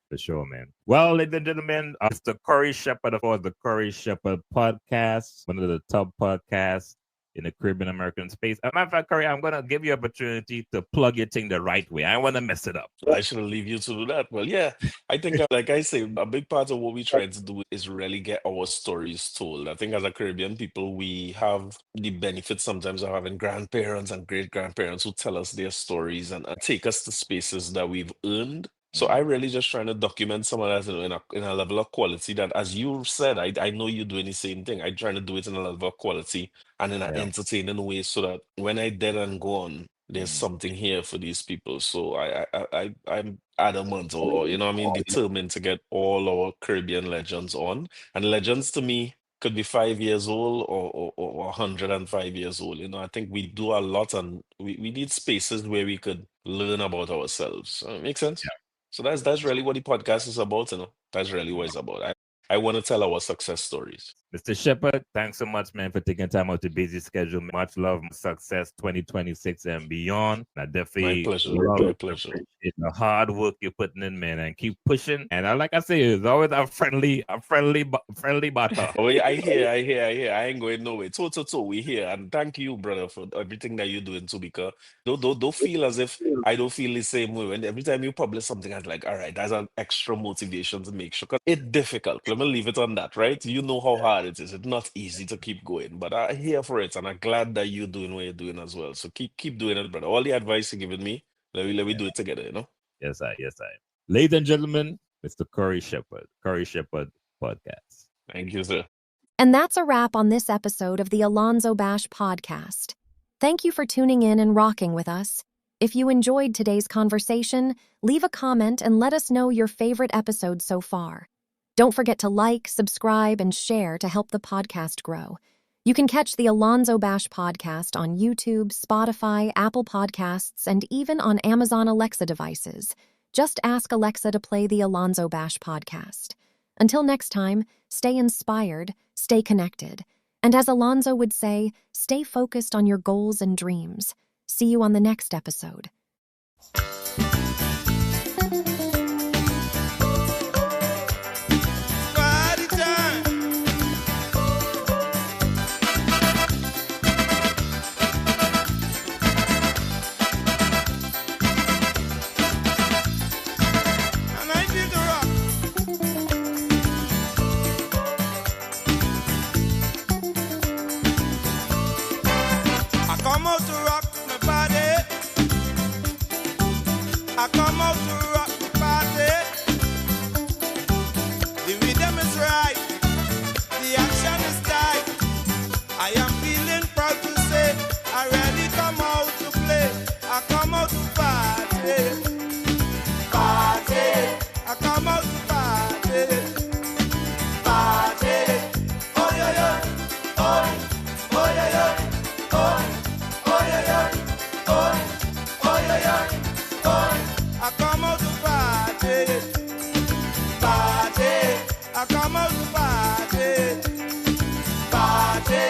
S2: for sure, man. Well, ladies and gentlemen, it's the Coriesheppard, of course, the Coriesheppard Podcast, one of the top podcasts in the Caribbean American space. As a matter of fact, Corie, I'm going to give you opportunity to plug your thing the right way. I want to mess it up.
S3: I should leave you to do that. Well, yeah, I think, like I say, a big part of what we try to do is really get our stories told. I think as a Caribbean people, we have the benefit sometimes of having grandparents and great grandparents who tell us their stories and take us to spaces that we've earned. So I really just trying to document some of that in a level of quality that, as you said, I know you're doing the same thing. I'm trying to do it in a level of quality and in an
S2: Yeah.
S3: entertaining way, so that when I dead and gone, there's something here for these people. So I'm adamant, or determined to get all our Caribbean legends on. And legends to me could be 5 years old or 105 years old. I think we do a lot, and we need spaces where we could learn about ourselves. Makes sense?
S2: Yeah.
S3: So that's really what the podcast is about, you know. That's really what it's about. I want to tell our success stories.
S2: Mr. Sheppard, thanks so much, man, for taking time out to busy schedule. Much love, success 2026 and beyond. I definitely
S3: My pleasure.
S2: love
S3: My
S2: and
S3: pleasure.
S2: appreciate the hard work you're putting in, man, and keep pushing. And like I say, it's always a friendly butter.
S3: Oh, yeah, I hear. I ain't going nowhere. So, we here. And thank you, brother, for everything that you're doing too, because don't feel as if I don't feel the same way. When every time you publish something, I'm like, all right, that's an extra motivation to make sure. Because it's difficult. Let me leave it on that, right? You know how hard it is. It's not easy to keep going, but I'm here for it, and I'm glad that you're doing what you're doing as well. So keep doing it, brother. All the advice you're giving me, let me do it together, you know?
S2: Yes, I. Ladies and gentlemen, Mr. Corie Sheppard Podcast.
S3: Thank you, sir.
S1: And that's a wrap on this episode of the AlonzoBash Podcast. Thank you for tuning in and rocking with us. If you enjoyed today's conversation, leave a comment and let us know your favorite episode so far. Don't forget to like, subscribe, and share to help the podcast grow. You can catch the AlonzoBash Podcast on YouTube, Spotify, Apple Podcasts, and even on Amazon Alexa devices. Just ask Alexa to play the AlonzoBash Podcast. Until next time, stay inspired, stay connected, and as Alonzo would say, stay focused on your goals and dreams. See you on the next episode.
S7: I come out to rock the party. The rhythm is right, the action is tight. I am feeling proud to say I really come out to play. I come out to party. Party. I come out to party. Party. Oh yeah yeah. Oh yeah yeah. Oh yeah yeah. Oh yeah yeah. I come out to party, party. I come out to party, party.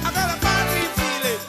S7: I got a party feeling.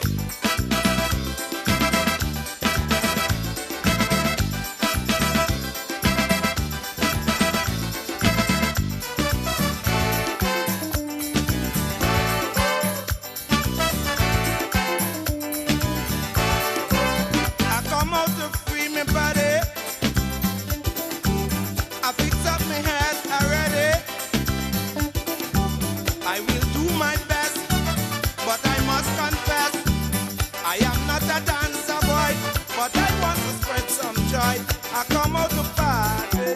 S7: I come out to party,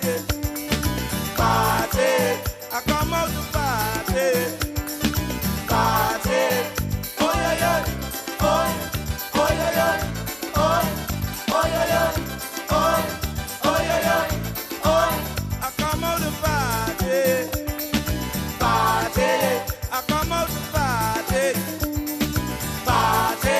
S7: party. I come out to party, party. Oh yeah yeah, oh yeah yeah, oh yeah yeah, oh yeah yeah, I come out to party, party. I come out to party, party.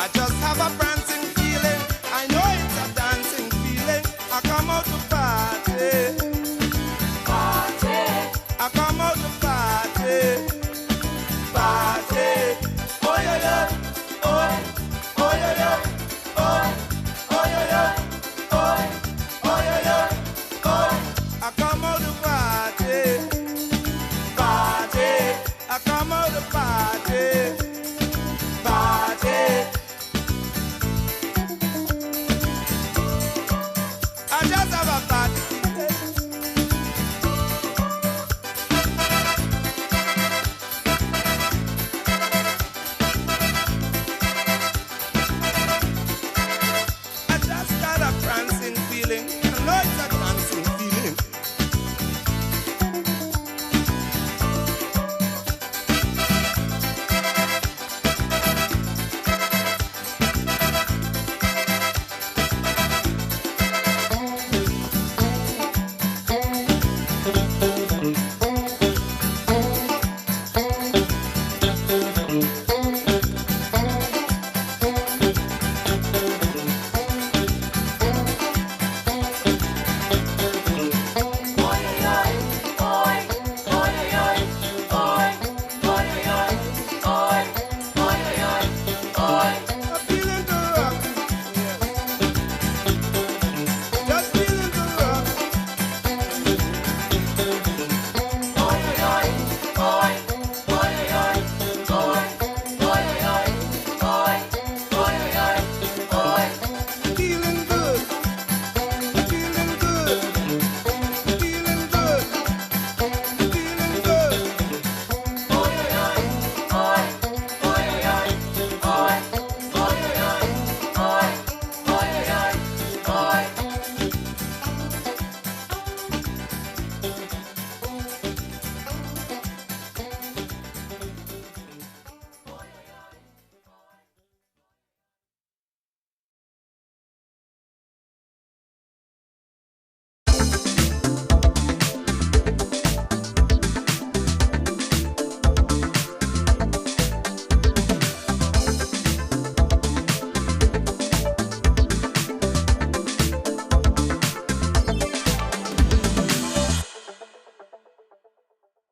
S7: I just have a brand